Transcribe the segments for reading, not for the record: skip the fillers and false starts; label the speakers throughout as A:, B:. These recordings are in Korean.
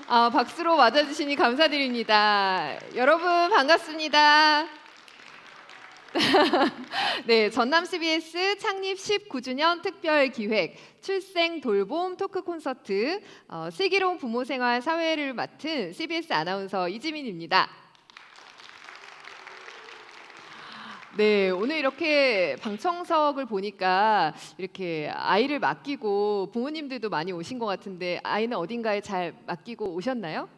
A: 박수로 맞아주시니 감사드립니다. 여러분 반갑습니다. 네, 전남 CBS 창립 19주년 특별 기획 출생 돌봄 토크 콘서트 슬기로운 부모 생활 사회를 맡은 CBS 아나운서 이지민입니다. 네, 오늘 이렇게 방청석을 보니까 이렇게 아이를 맡기고 부모님들도 많이 오신 것 같은데 아이는 어딘가에 잘 맡기고 오셨나요?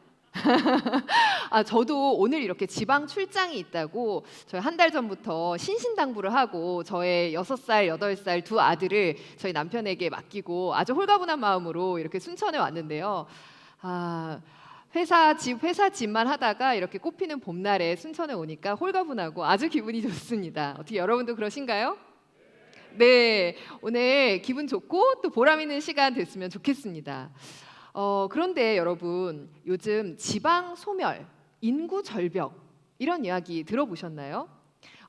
A: 저도 오늘 이렇게 지방 출장이 있다고 저희 한 달 전부터 신신당부를 하고 저의 6살, 8살 두 아들을 저희 남편에게 맡기고 아주 홀가분한 마음으로 이렇게 순천에 왔는데요. 회사 집만 하다가 이렇게 꽃피는 봄날에 순천에 오니까 홀가분하고 아주 기분이 좋습니다. 어떻게 여러분도 그러신가요? 네, 오늘 기분 좋고 또 보람 있는 시간 됐으면 좋겠습니다. 그런데 여러분, 요즘 지방 소멸, 인구 절벽 이런 이야기 들어보셨나요?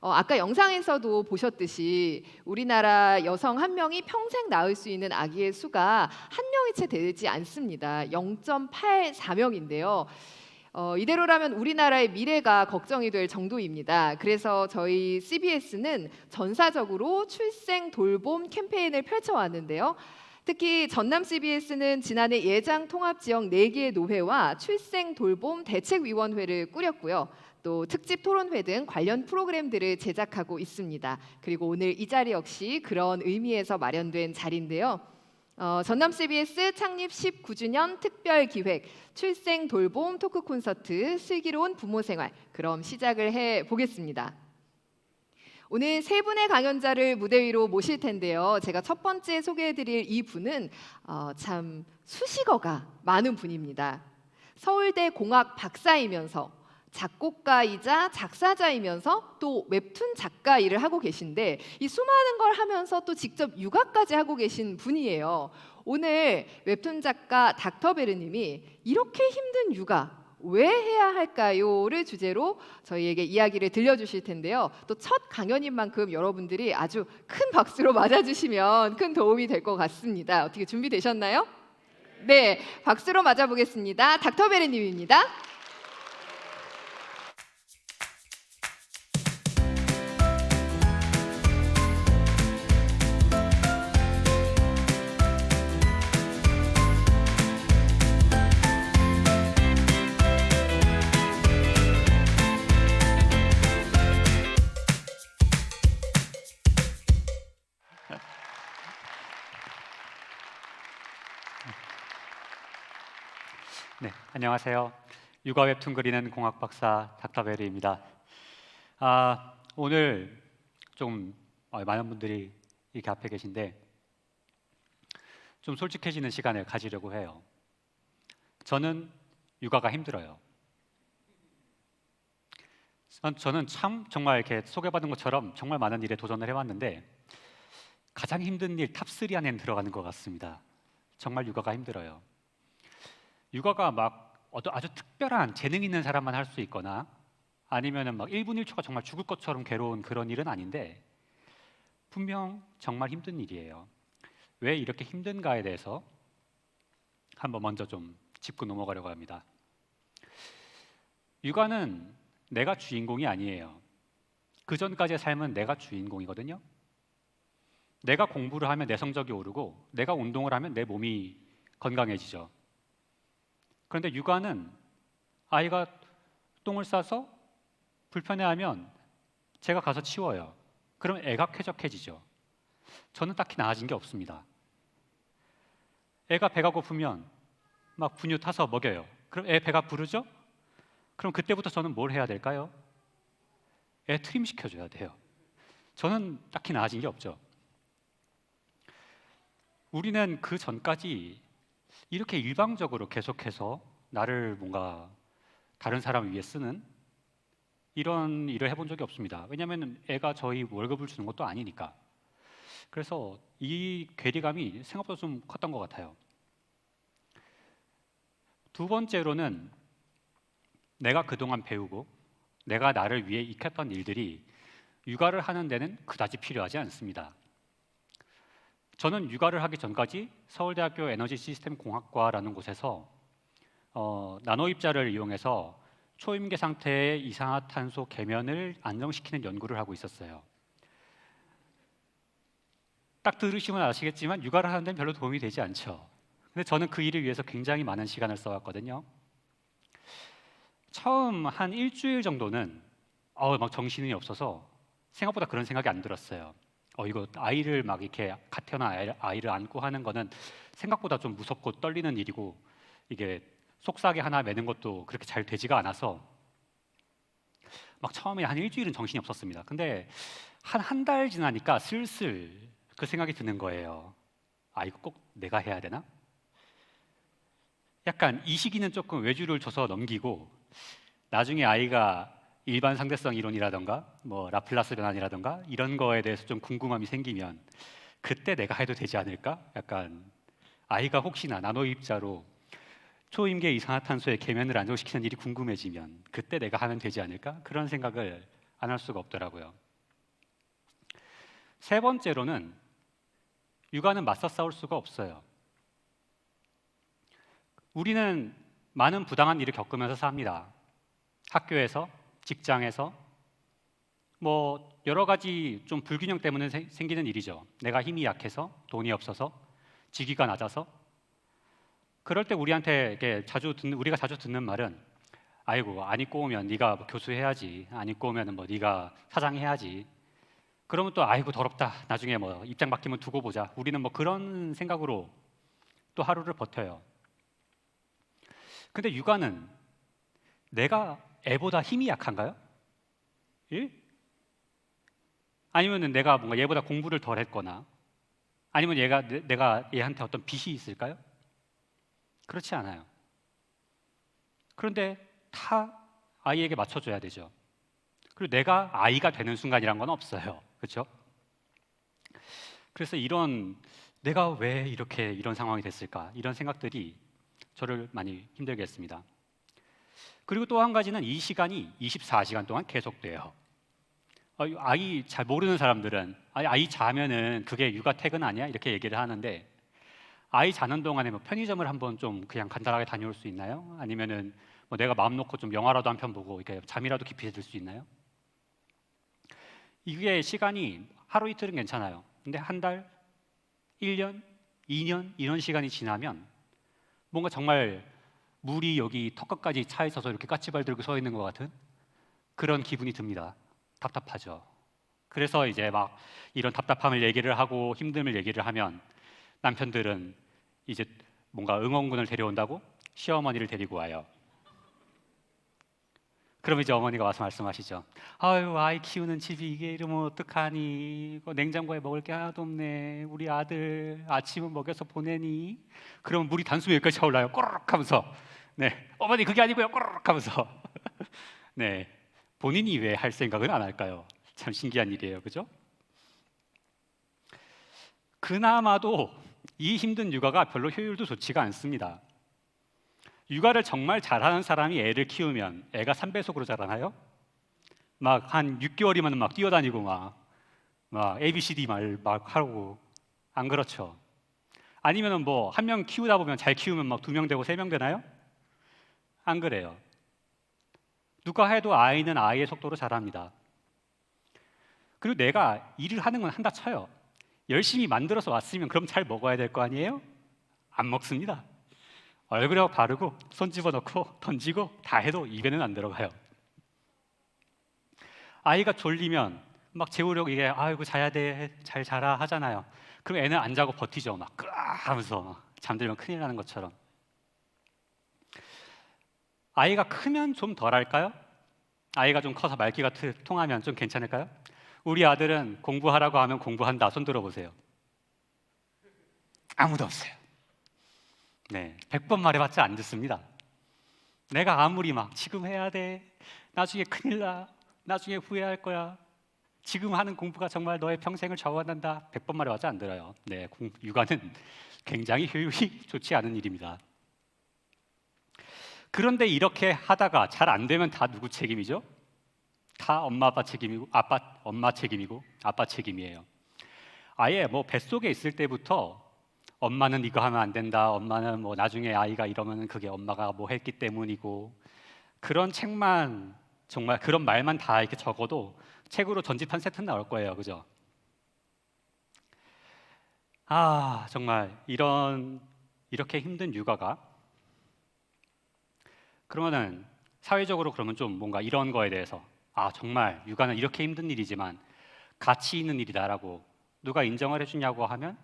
A: 아까 영상에서도 보셨듯이 우리나라 여성 한 명이 평생 낳을 수 있는 아기의 수가 한 명이 채 되지 않습니다. 0.84명인데요. 이대로라면 우리나라의 미래가 걱정이 될 정도입니다. 그래서 저희 CBS는 전사적으로 출생 돌봄 캠페인을 펼쳐왔는데요. 특히 전남 CBS는 지난해 예장 통합 지역 4개의 노회와 출생 돌봄 대책위원회를 꾸렸고요. 또 특집 토론회 등 관련 프로그램들을 제작하고 있습니다. 그리고 오늘 이 자리 역시 그런 의미에서 마련된 자리인데요. 전남 CBS 창립 19주년 특별 기획 출생 돌봄 토크 콘서트 슬기로운 부모 생활, 그럼 시작을 해 보겠습니다. 오늘 세 분의 강연자를 무대 위로 모실 텐데요. 제가 첫 번째 소개해드릴 이 분은 참 수식어가 많은 분입니다. 서울대 공학 박사이면서 작곡가이자 작사자이면서 또 웹툰 작가 일을 하고 계신데 이 수많은 걸 하면서 또 직접 육아까지 하고 계신 분이에요. 오늘 웹툰 작가 닥터베르님이 이렇게 힘든 육아 왜 해야 할까요?를 주제로 저희에게 이야기를 들려주실 텐데요. 또 첫 강연인 만큼 여러분들이 아주 큰 박수로 맞아주시면 큰 도움이 될 것 같습니다. 어떻게 준비되셨나요? 네, 박수로 맞아보겠습니다. 닥터베르님입니다.
B: 네, 안녕하세요. 육아 웹툰 그리는 공학 박사 닥터베리입니다. 오늘 좀 많은 분들이 이렇게 앞에 계신데 좀 솔직해지는 시간을 가지려고 해요. 저는 육아가 힘들어요. 저는 참 정말 이렇게 소개받은 것처럼 정말 많은 일에 도전을 해왔는데 가장 힘든 일 탑3 안에 들어가는 것 같습니다. 정말 육아가 힘들어요. 육아가 막 아주 특별한 재능 있는 사람만 할 수 있거나 아니면은 막 1분 1초가 정말 죽을 것처럼 괴로운 그런 일은 아닌데 분명 정말 힘든 일이에요. 왜 이렇게 힘든가에 대해서 한번 먼저 좀 짚고 넘어가려고 합니다. 육아는 내가 주인공이 아니에요. 그 전까지의 삶은 내가 주인공이거든요. 내가 공부를 하면 내 성적이 오르고 내가 운동을 하면 내 몸이 건강해지죠. 그런데 육아는 아이가 똥을 싸서 불편해하면 제가 가서 치워요. 그럼 애가 쾌적해지죠. 저는 딱히 나아진 게 없습니다. 애가 배가 고프면 막 분유 타서 먹여요. 그럼 애 배가 부르죠? 그럼 그때부터 저는 뭘 해야 될까요? 애 트림 시켜줘야 돼요. 저는 딱히 나아진 게 없죠. 우리는 그 전까지 이렇게 일방적으로 계속해서 나를 뭔가 다른 사람 위해 쓰는 이런 일을 해본 적이 없습니다. 왜냐하면 애가 저희 월급을 주는 것도 아니니까. 그래서 이 괴리감이 생각보다 좀 컸던 것 같아요. 두 번째로는 내가 그동안 배우고 내가 나를 위해 익혔던 일들이 육아를 하는 데는 그다지 필요하지 않습니다. 저는 육아를 하기 전까지 서울대학교 에너지 시스템 공학과라는 곳에서 나노 입자를 이용해서 초임계 상태의 이산화탄소 계면을 안정시키는 연구를 하고 있었어요. 딱 들으시면 아시겠지만 육아를 하는 데는 별로 도움이 되지 않죠. 근데 저는 그 일을 위해서 굉장히 많은 시간을 써왔거든요. 처음 한 일주일 정도는 막 정신이 없어서 생각보다 그런 생각이 안 들었어요. 이거 아이를 막 이렇게 갓 태어난 아이를 안고 하는 거는 생각보다 좀 무섭고 떨리는 일이고 이게 속삭이 하나 매는 것도 그렇게 잘 되지가 않아서 막 처음에 한 일주일은 정신이 없었습니다. 근데 한 달 지나니까 슬슬 그 생각이 드는 거예요. 이거 꼭 내가 해야 되나? 약간 이 시기는 조금 외주를 줘서 넘기고 나중에 아이가 일반 상대성 이론이라던가 뭐 라플라스 변환이라던가 이런 거에 대해서 좀 궁금함이 생기면 그때 내가 해도 되지 않을까? 약간 아이가 혹시나 나노 입자로 초임계 이산화탄소의 계면을 안정시키는 일이 궁금해지면 그때 내가 하면 되지 않을까? 그런 생각을 안 할 수가 없더라고요. 세 번째로는 육아는 맞서 싸울 수가 없어요. 우리는 많은 부당한 일을 겪으면서 삽니다. 학교에서, 직장에서, 뭐 여러 가지 좀 불균형 때문에 생기는 일이죠. 내가 힘이 약해서, 돈이 없어서, 직위가 낮아서. 그럴 때 우리한테 우리가 자주 듣는 말은 아이고 안 입고 오면 네가 뭐 교수해야지, 안 입고 오면 뭐 네가 사장해야지. 그러면 또 아이고 더럽다. 나중에 뭐 입장 바뀌면 두고 보자. 우리는 뭐 그런 생각으로 또 하루를 버텨요. 근데 육아는 내가 애보다 힘이 약한가요? 예? 아니면 내가 뭔가 얘보다 공부를 덜 했거나 아니면 내가 얘한테 어떤 빚이 있을까요? 그렇지 않아요. 그런데 다 아이에게 맞춰줘야 되죠. 그리고 내가 아이가 되는 순간이란 건 없어요. 그렇죠? 그래서 내가 왜 이런 상황이 됐을까? 이런 생각들이 저를 많이 힘들게 했습니다. 그리고 또 한 가지는 이 시간이 24시간 동안 계속돼요. 아이 잘 모르는 사람들은 아이 자면은 그게 육아 퇴근 아니야? 이렇게 얘기를 하는데 아이 자는 동안에 뭐 편의점을 한번 좀 그냥 간단하게 다녀올 수 있나요? 아니면은 뭐 내가 마음 놓고 좀 영화라도 한 편 보고 이렇게 잠이라도 깊이 들 수 있나요? 이게 시간이 하루 이틀은 괜찮아요. 근데 한 달, 1년, 2년 이런 시간이 지나면 뭔가 정말 물이 여기 턱끝까지 차 있어서 이렇게 까치발 들고 서 있는 것 같은 그런 기분이 듭니다. 답답하죠. 그래서 이제 막 이런 답답함을 얘기를 하고 힘듦을 얘기를 하면 남편들은 이제 뭔가 응원군을 데려온다고 시어머니를 데리고 와요. 그럼 이제 어머니가 와서 말씀하시죠. 아유, 아이 키우는 집이 이게 이러면 어떡하니? 냉장고에 먹을 게 하나도 없네. 우리 아들 아침은 먹여서 보내니? 그러면 물이 단숨에 여기까지 차올라요. 꼬르륵 하면서. 네, 어머니 그게 아니고요. 꼬르륵 하면서. 네, 본인이 왜 할 생각은 안 할까요? 참 신기한 일이에요. 그죠? 그나마도 이 힘든 육아가 별로 효율도 좋지가 않습니다. 육아를 정말 잘하는 사람이 애를 키우면 애가 3배속으로 자라나요? 막 한 6개월이면 막 뛰어다니고 막 ABCD 막 하고 안 그렇죠? 아니면은 뭐 한 명 키우다 보면 잘 키우면 막 2명 되고 3명 되나요? 안 그래요. 누가 해도 아이는 아이의 속도로 자랍니다. 그리고 내가 일을 하는 건 한다 쳐요. 열심히 만들어서 왔으면 그럼 잘 먹어야 될 거 아니에요? 안 먹습니다. 얼굴에 바르고 손 집어넣고 던지고 다 해도 입에는 안 들어가요. 아이가 졸리면 막 재우려고 이게 아이고 자야 돼, 잘 자라 하잖아요. 그럼 애는 안 자고 버티죠. 막 끄아 하면서 잠들면 큰일 나는 것처럼. 아이가 크면 좀 덜 할까요? 아이가 좀 커서 말귀가 통하면 좀 괜찮을까요? 우리 아들은 공부하라고 하면 공부한다. 손 들어보세요. 아무도 없어요. 네, 100번 말해봤자 안 듣습니다. 내가 아무리 막 지금 해야 돼, 나중에 큰일 나, 나중에 후회할 거야, 지금 하는 공부가 정말 너의 평생을 좌우한다, 100번 말해봤자 안 들어요. 네, 육아는 굉장히 효율이 좋지 않은 일입니다. 그런데 이렇게 하다가 잘 안 되면 다 누구 책임이죠? 다 엄마 아빠 책임이고 엄마 책임이고 아빠 책임이에요. 아예 뭐 뱃속에 있을 때부터 엄마는 이거 하면 안 된다. 엄마는 뭐 나중에 아이가 이러면 그게 엄마가 뭐 했기 때문이고 그런 책만 정말 그런 말만 다 이렇게 적어도 책으로 전집 한 세트 나올 거예요. 그죠? 아, 정말 이렇게 힘든 육아가 그러면은 사회적으로 그러면 좀 뭔가 이런 거에 대해서 아, 정말 육아는 이렇게 힘든 일이지만 가치 있는 일이다라고 누가 인정을 해주냐고 하면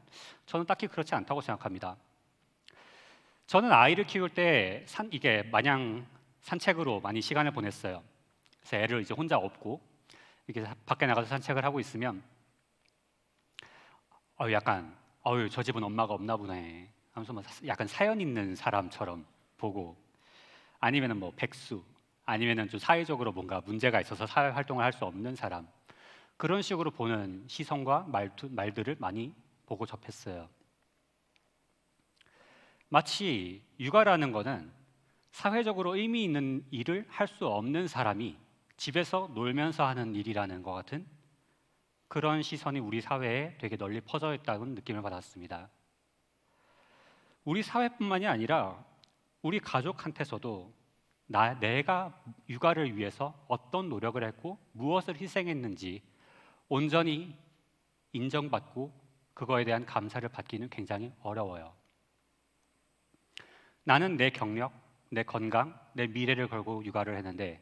B: 저는 딱히 그렇지 않다고 생각합니다. 저는 아이를 키울 때 이게 마냥 산책으로 많이 시간을 보냈어요. 그래서 애를 이제 혼자 업고 이렇게 밖에 나가서 산책을 하고 있으면 약간 저 집은 엄마가 없나 보네 하면서 막 약간 사연 있는 사람처럼 보고 아니면은 뭐 백수 아니면은 좀 사회적으로 뭔가 문제가 있어서 사회 활동을 할 수 없는 사람 그런 식으로 보는 시선과 말들을 많이 보고 접했어요. 마치 육아라는 거는 사회적으로 의미 있는 일을 할 수 없는 사람이 집에서 놀면서 하는 일이라는 것 같은 그런 시선이 우리 사회에 되게 널리 퍼져 있다는 느낌을 받았습니다. 우리 사회뿐만이 아니라 우리 가족한테서도 내가 육아를 위해서 어떤 노력을 했고 무엇을 희생했는지 온전히 인정받고 그거에 대한 감사를 받기는 굉장히 어려워요. 나는 내 경력, 내 건강, 내 미래를 걸고 육아를 했는데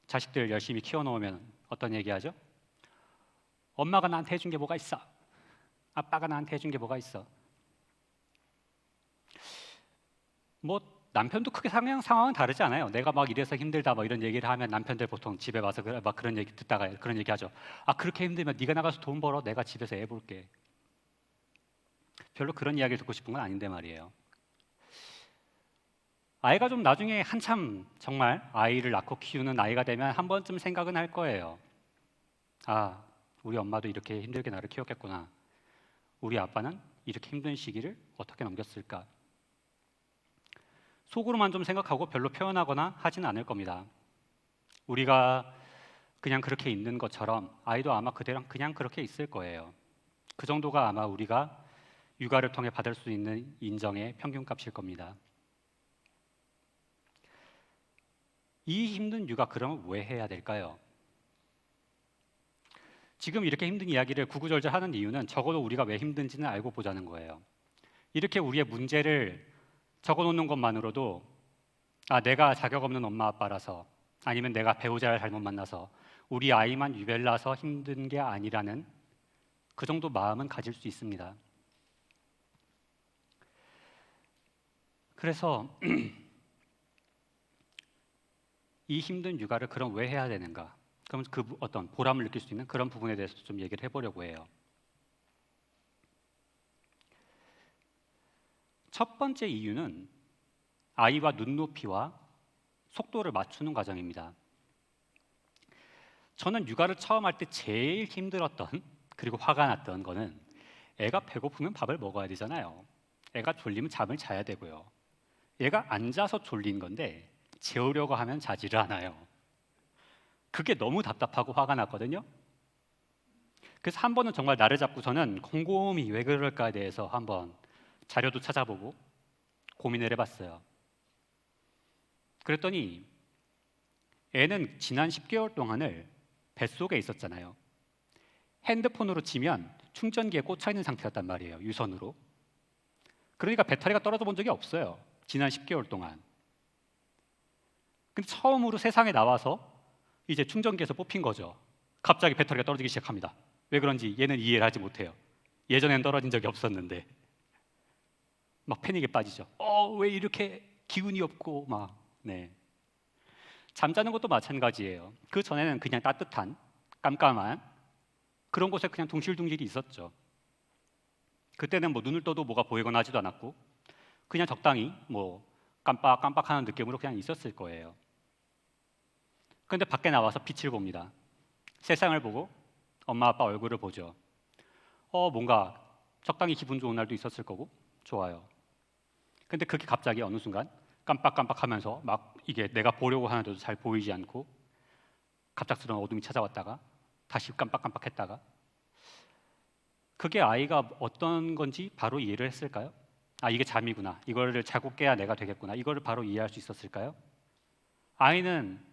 B: 자식들 열심히 키워놓으면 어떤 얘기하죠? 엄마가 나한테 해준 게 뭐가 있어? 아빠가 나한테 해준 게 뭐가 있어? 뭐 남편도 크게 상황은 다르지 않아요. 내가 막 이래서 힘들다 뭐 이런 얘기를 하면 남편들 보통 집에 와서 막 그런 얘기 듣다가 그런 얘기 하죠. 아, 그렇게 힘들면 네가 나가서 돈 벌어. 내가 집에서 애 볼게. 별로 그런 이야기를 듣고 싶은 건 아닌데 말이에요. 아이가 좀 나중에 한참 정말 아이를 낳고 키우는 나이가 되면 한 번쯤 생각은 할 거예요. 아, 우리 엄마도 이렇게 힘들게 나를 키웠겠구나. 우리 아빠는 이렇게 힘든 시기를 어떻게 넘겼을까? 속으로만 좀 생각하고 별로 표현하거나 하지는 않을 겁니다. 우리가 그냥 그렇게 있는 것처럼 아이도 아마 그대로 그냥 그렇게 있을 거예요. 그 정도가 아마 우리가 육아를 통해 받을 수 있는 인정의 평균값일 겁니다. 이 힘든 육아 그러면 왜 해야 될까요? 지금 이렇게 힘든 이야기를 구구절절 하는 이유는 적어도 우리가 왜 힘든지는 알고 보자는 거예요. 이렇게 우리의 문제를 적어놓는 것만으로도 내가 자격 없는 엄마 아빠라서 아니면 내가 배우자를 잘못 만나서 우리 아이만 유별나서 힘든 게 아니라는 그 정도 마음은 가질 수 있습니다. 그래서 이 힘든 육아를 그럼 왜 해야 되는가? 그럼 그 어떤 보람을 느낄 수 있는 그런 부분에 대해서 좀 얘기를 해보려고 해요. 첫 번째 이유는 아이와 눈높이와 속도를 맞추는 과정입니다. 저는 육아를 처음 할 때 제일 힘들었던 그리고 화가 났던 거는 애가 배고프면 밥을 먹어야 되잖아요. 애가 졸리면 잠을 자야 되고요. 얘가 앉아서 졸린 건데 재우려고 하면 자지를 않아요. 그게 너무 답답하고 화가 났거든요. 그래서 한 번은 정말 나를 잡고서는 곰곰이 왜 그럴까에 대해서 한번 자료도 찾아보고 고민을 해봤어요. 그랬더니 애는 지난 10개월 동안을 뱃속에 있었잖아요. 핸드폰으로 치면 충전기에 꽂혀 있는 상태였단 말이에요. 유선으로. 그러니까 배터리가 떨어져 본 적이 없어요. 지난 10개월 동안. 근데 처음으로 세상에 나와서 이제 충전기에서 뽑힌 거죠. 갑자기 배터리가 떨어지기 시작합니다. 왜 그런지 얘는 이해를 하지 못해요. 예전엔 떨어진 적이 없었는데 막 패닉에 빠지죠. 왜 이렇게 기운이 없고 막 네. 잠자는 것도 마찬가지예요. 그 전에는 그냥 따뜻한 깜깜한 그런 곳에 그냥 둥실둥실이 있었죠. 그때는 뭐 눈을 떠도 뭐가 보이거나 하지도 않았고 그냥 적당히 뭐 깜빡깜빡하는 느낌으로 그냥 있었을 거예요. 그런데 밖에 나와서 빛을 봅니다. 세상을 보고 엄마 아빠 얼굴을 보죠. 뭔가 적당히 기분 좋은 날도 있었을 거고 좋아요. 근데 그게 갑자기 어느 순간 깜빡깜빡하면서 막 이게 내가 보려고 하는데도 잘 보이지 않고 갑작스러운 어둠이 찾아왔다가 다시 깜빡깜빡했다가 그게 아이가 어떤 건지 바로 이해를 했을까요? 아, 이게 잠이구나. 이거를 자고 깨야 내가 되겠구나. 이거를 바로 이해할 수 있었을까요? 아이는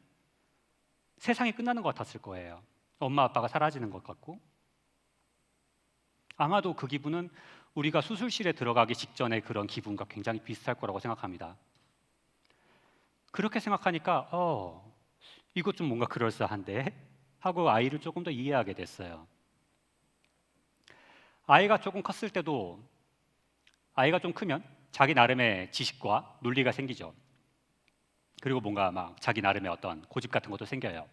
B: 세상이 끝나는 것 같았을 거예요. 엄마 아빠가 사라지는 것 같고, 아마도 그 기분은 우리가 수술실에 들어가기 직전의 그런 기분과 굉장히 비슷할 거라고 생각합니다. 그렇게 생각하니까 이것 좀 뭔가 그럴싸한데 하고 아이를 조금 더 이해하게 됐어요. 아이가 조금 컸을 때도 아이가 좀 크면 자기 나름의 지식과 논리가 생기죠. 그리고 뭔가 막 자기 나름의 어떤 고집 같은 것도 생겨요.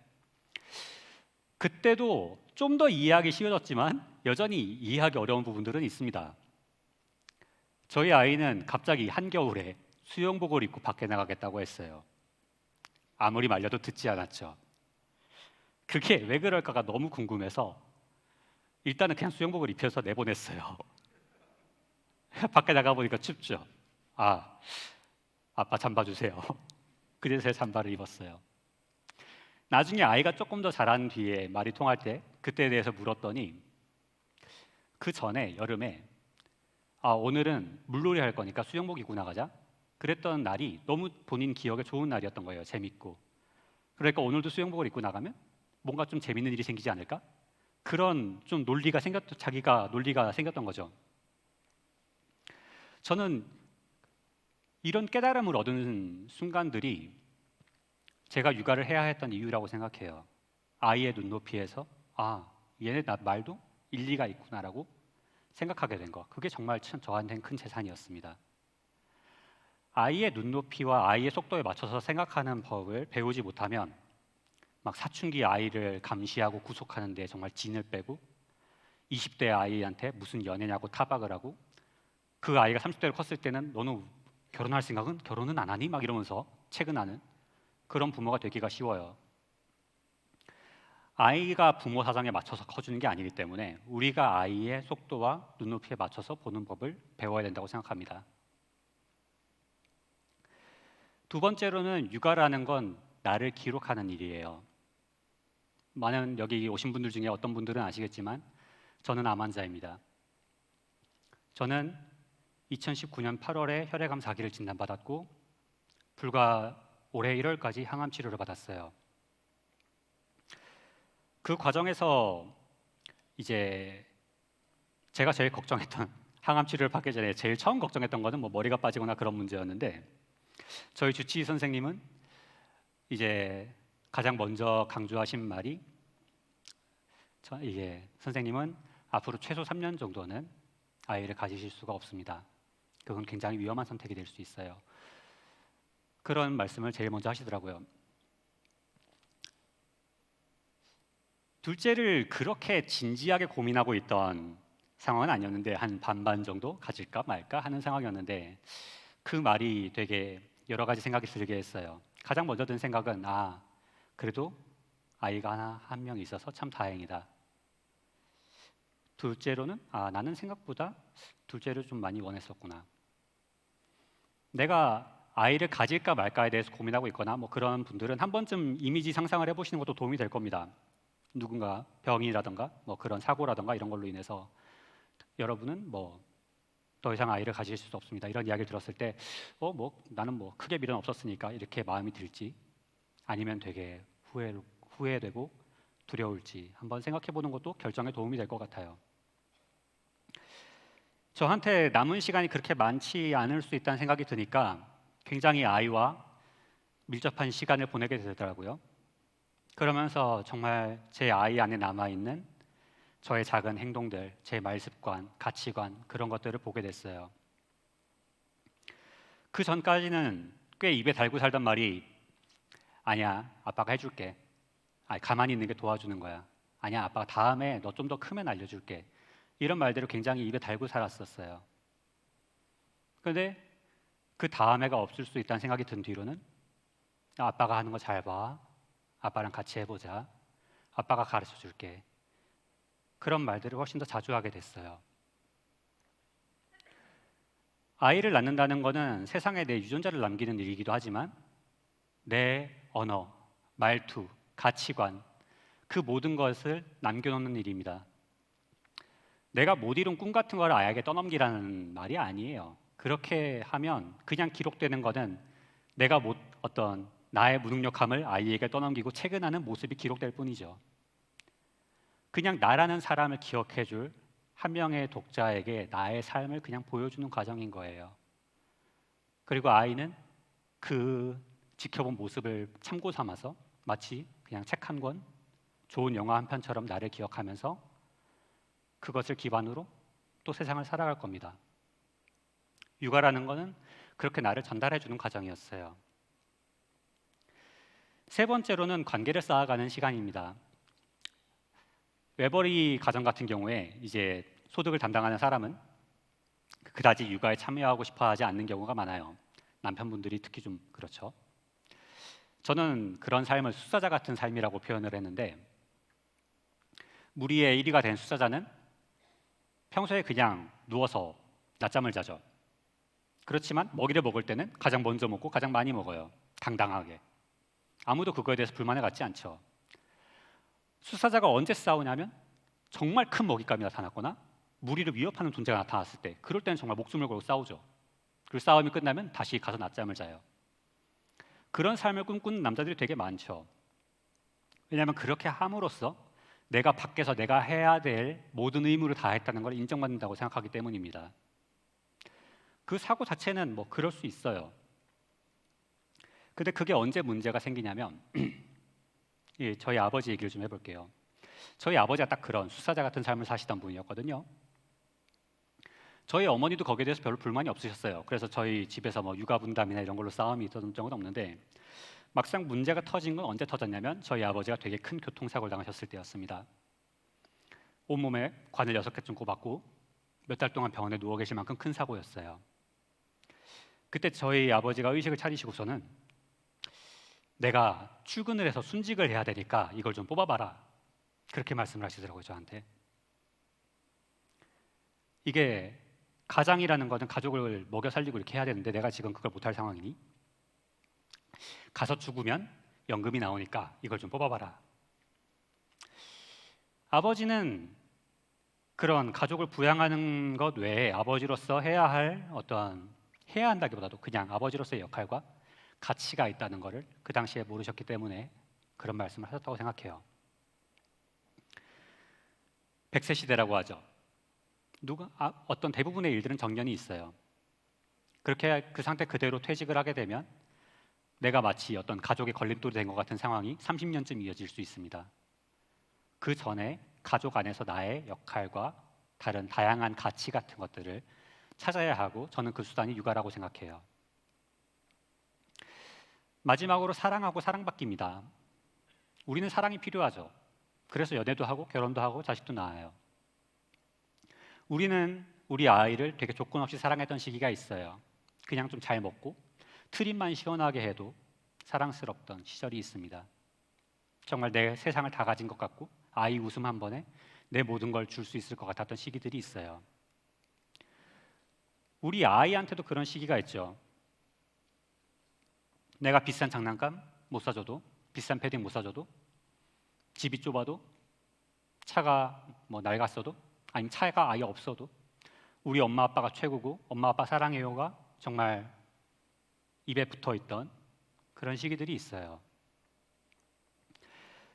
B: 그때도 좀 더 이해하기 쉬워졌지만 여전히 이해하기 어려운 부분들은 있습니다. 저희 아이는 갑자기 한겨울에 수영복을 입고 밖에 나가겠다고 했어요. 아무리 말려도 듣지 않았죠. 그게 왜 그럴까가 너무 궁금해서 일단은 그냥 수영복을 입혀서 내보냈어요. 밖에 나가보니까 춥죠. 아빠 잠바 주세요. 그래서 잠바를 입었어요. 나중에 아이가 조금 더 자란 뒤에 말이 통할 때 그때에 대해서 물었더니 그 전에 여름에 오늘은 물놀이 할 거니까 수영복 입고 나가자. 그랬던 날이 너무 본인 기억에 좋은 날이었던 거예요. 재밌고. 그러니까 오늘도 수영복을 입고 나가면 뭔가 좀 재밌는 일이 생기지 않을까? 그런 좀 자기가 논리가 생겼던 거죠. 저는 이런 깨달음을 얻은 순간들이 제가 육아를 해야 했던 이유라고 생각해요. 아이의 눈높이에서 얘네 말도 일리가 있구나라고 생각하게 된 거. 그게 정말 저한테는 큰 재산이었습니다. 아이의 눈높이와 아이의 속도에 맞춰서 생각하는 법을 배우지 못하면 막 사춘기 아이를 감시하고 구속하는 데 정말 진을 빼고 20대 아이한테 무슨 연애냐고 타박을 하고 그 아이가 30대로 컸을 때는 너는 결혼할 생각은? 결혼은 안 하니? 막 이러면서 채근하는 그런 부모가 되기가 쉬워요. 아이가 부모 사정에 맞춰서 커주는 게 아니기 때문에 우리가 아이의 속도와 눈높이에 맞춰서 보는 법을 배워야 된다고 생각합니다. 두 번째로는 육아라는 건 나를 기록하는 일이에요. 많은 여기 오신 분들 중에 어떤 분들은 아시겠지만 저는 암 환자입니다. 저는 2019년 8월에 혈액암 4기를 진단받았고 불과 올해 1월까지 항암 치료를 받았어요. 그 과정에서 이제 제가 제일 걱정했던 항암 치료를 받기 전에 제일 처음 걱정했던 거는 머리가 빠지거나 그런 문제였는데 저희 주치의 선생님은 이제 가장 먼저 강조하신 말이 선생님은 앞으로 최소 3년 정도는 아이를 가지실 수가 없습니다. 그건 굉장히 위험한 선택이 될 수 있어요. 그런 말씀을 제일 먼저 하시더라고요. 둘째를 그렇게 진지하게 고민하고 있던 상황은 아니었는데 한 반반 정도 가질까 말까 하는 상황이었는데 그 말이 되게 여러 가지 생각이 들게 했어요. 가장 먼저 든 생각은 그래도 아이가 한 명 있어서 참 다행이다. 둘째로는 나는 생각보다 둘째를 좀 많이 원했었구나. 내가 아이를 가질까 말까에 대해서 고민하고 있거나 그런 분들은 한 번쯤 이미지 상상을 해보시는 것도 도움이 될 겁니다. 누군가 병이라던가 그런 사고라던가 이런 걸로 인해서 여러분은 더 이상 아이를 가질 수 없습니다. 이런 이야기를 들었을 때 나는 크게 미련 없었으니까 이렇게 마음이 들지 아니면 되게 후회되고 두려울지 한번 생각해보는 것도 결정에 도움이 될 것 같아요. 저한테 남은 시간이 그렇게 많지 않을 수 있다는 생각이 드니까 굉장히 아이와 밀접한 시간을 보내게 되더라고요. 그러면서 정말 제 아이 안에 남아있는 저의 작은 행동들, 제 말습관, 가치관 그런 것들을 보게 됐어요. 그 전까지는 꽤 입에 달고 살던 말이 아니야, 아빠가 해줄게. 가만히 있는 게 도와주는 거야. 아니야, 아빠가 다음에 너 좀 더 크면 알려줄게. 이런 말들을 굉장히 입에 달고 살았었어요. 그런데 그 다음에가 없을 수 있다는 생각이 든 뒤로는 아빠가 하는 거 잘 봐. 아빠랑 같이 해보자. 아빠가 가르쳐 줄게. 그런 말들을 훨씬 더 자주 하게 됐어요. 아이를 낳는다는 것은 세상에 내 유전자를 남기는 일이기도 하지만 내 언어, 말투, 가치관 그 모든 것을 남겨놓는 일입니다. 내가 못 이룬 꿈 같은 걸 아이에게 떠넘기라는 말이 아니에요. 그렇게 하면 그냥 기록되는 거는 내가 못 어떤 나의 무능력함을 아이에게 떠넘기고 채근하는 모습이 기록될 뿐이죠. 그냥 나라는 사람을 기억해줄 한 명의 독자에게 나의 삶을 그냥 보여주는 과정인 거예요. 그리고 아이는 그 지켜본 모습을 참고 삼아서 마치 그냥 책 한 권, 좋은 영화 한 편처럼 나를 기억하면서 그것을 기반으로 또 세상을 살아갈 겁니다. 육아라는 거는 그렇게 나를 전달해 주는 과정이었어요. 세 번째로는 관계를 쌓아가는 시간입니다. 외벌이 가정 같은 경우에 이제 소득을 담당하는 사람은 그다지 육아에 참여하고 싶어 하지 않는 경우가 많아요. 남편분들이 특히 좀 그렇죠. 저는 그런 삶을 숫사자 같은 삶이라고 표현을 했는데, 무리의 1위가 된 숫사자는 평소에 그냥 누워서 낮잠을 자죠. 그렇지만 먹이를 먹을 때는 가장 먼저 먹고 가장 많이 먹어요. 당당하게. 아무도 그거에 대해서 불만을 갖지 않죠. 숫사자가 언제 싸우냐면 정말 큰 먹잇감이 나타났거나 무리를 위협하는 존재가 나타났을 때, 그럴 때는 정말 목숨을 걸고 싸우죠. 그리고 싸움이 끝나면 다시 가서 낮잠을 자요. 그런 삶을 꿈꾸는 남자들이 되게 많죠. 왜냐하면 그렇게 함으로써 내가 밖에서 내가 해야 될 모든 의무를 다했다는 걸 인정받는다고 생각하기 때문입니다. 그 사고 자체는 뭐 그럴 수 있어요. 근데 그게 언제 문제가 생기냐면 예, 저희 아버지 얘기를 좀 해볼게요. 저희 아버지가 딱 그런 숫사자 같은 삶을 사시던 분이었거든요. 저희 어머니도 거기에 대해서 별로 불만이 없으셨어요. 그래서 저희 집에서 뭐 육아 분담이나 이런 걸로 싸움이 있었던 적은 없는데, 막상 문제가 터진 건 언제 터졌냐면 저희 아버지가 되게 큰 교통사고를 당하셨을 때였습니다. 온몸에 관을 6개쯤 꼽았고 몇 달 동안 병원에 누워 계실 만큼 큰 사고였어요. 그때 저희 아버지가 의식을 차리시고서는 내가 출근을 해서 순직을 해야 되니까 이걸 좀 뽑아봐라, 그렇게 말씀을 하시더라고요, 저한테. 이게 가장이라는 것은 가족을 먹여 살리고 이렇게 해야 되는데 내가 지금 그걸 못할 상황이니 가서 죽으면 연금이 나오니까 이걸 좀 뽑아봐라. 아버지는 그런 가족을 부양하는 것 외에 아버지로서 해야 한다기보다도 그냥 아버지로서의 역할과 가치가 있다는 것을 그 당시에 모르셨기 때문에 그런 말씀을 하셨다고 생각해요. 100세 시대라고 하죠. 어떤 대부분의 일들은 정년이 있어요. 그렇게 그 상태 그대로 퇴직을 하게 되면 내가 마치 어떤 가족의 걸림돌이 된 것 같은 상황이 30년쯤 이어질 수 있습니다. 그 전에 가족 안에서 나의 역할과 다른 다양한 가치 같은 것들을 찾아야 하고, 저는 그 수단이 육아라고 생각해요. 마지막으로 사랑하고 사랑받기입니다. 우리는 사랑이 필요하죠. 그래서 연애도 하고 결혼도 하고 자식도 낳아요. 우리는 우리 아이를 되게 조건 없이 사랑했던 시기가 있어요. 그냥 좀 잘 먹고 트림만 시원하게 해도 사랑스럽던 시절이 있습니다. 정말 내 세상을 다 가진 것 같고 아이 웃음 한 번에 내 모든 걸 줄 수 있을 것 같았던 시기들이 있어요. 우리 아이한테도 그런 시기가 있죠. 내가 비싼 장난감 못 사줘도, 비싼 패딩 못 사줘도, 집이 좁아도, 차가 뭐 낡았어도, 아니면 차가 아예 없어도 우리 엄마 아빠가 최고고 엄마 아빠 사랑해요가 정말 입에 붙어있던 그런 시기들이 있어요.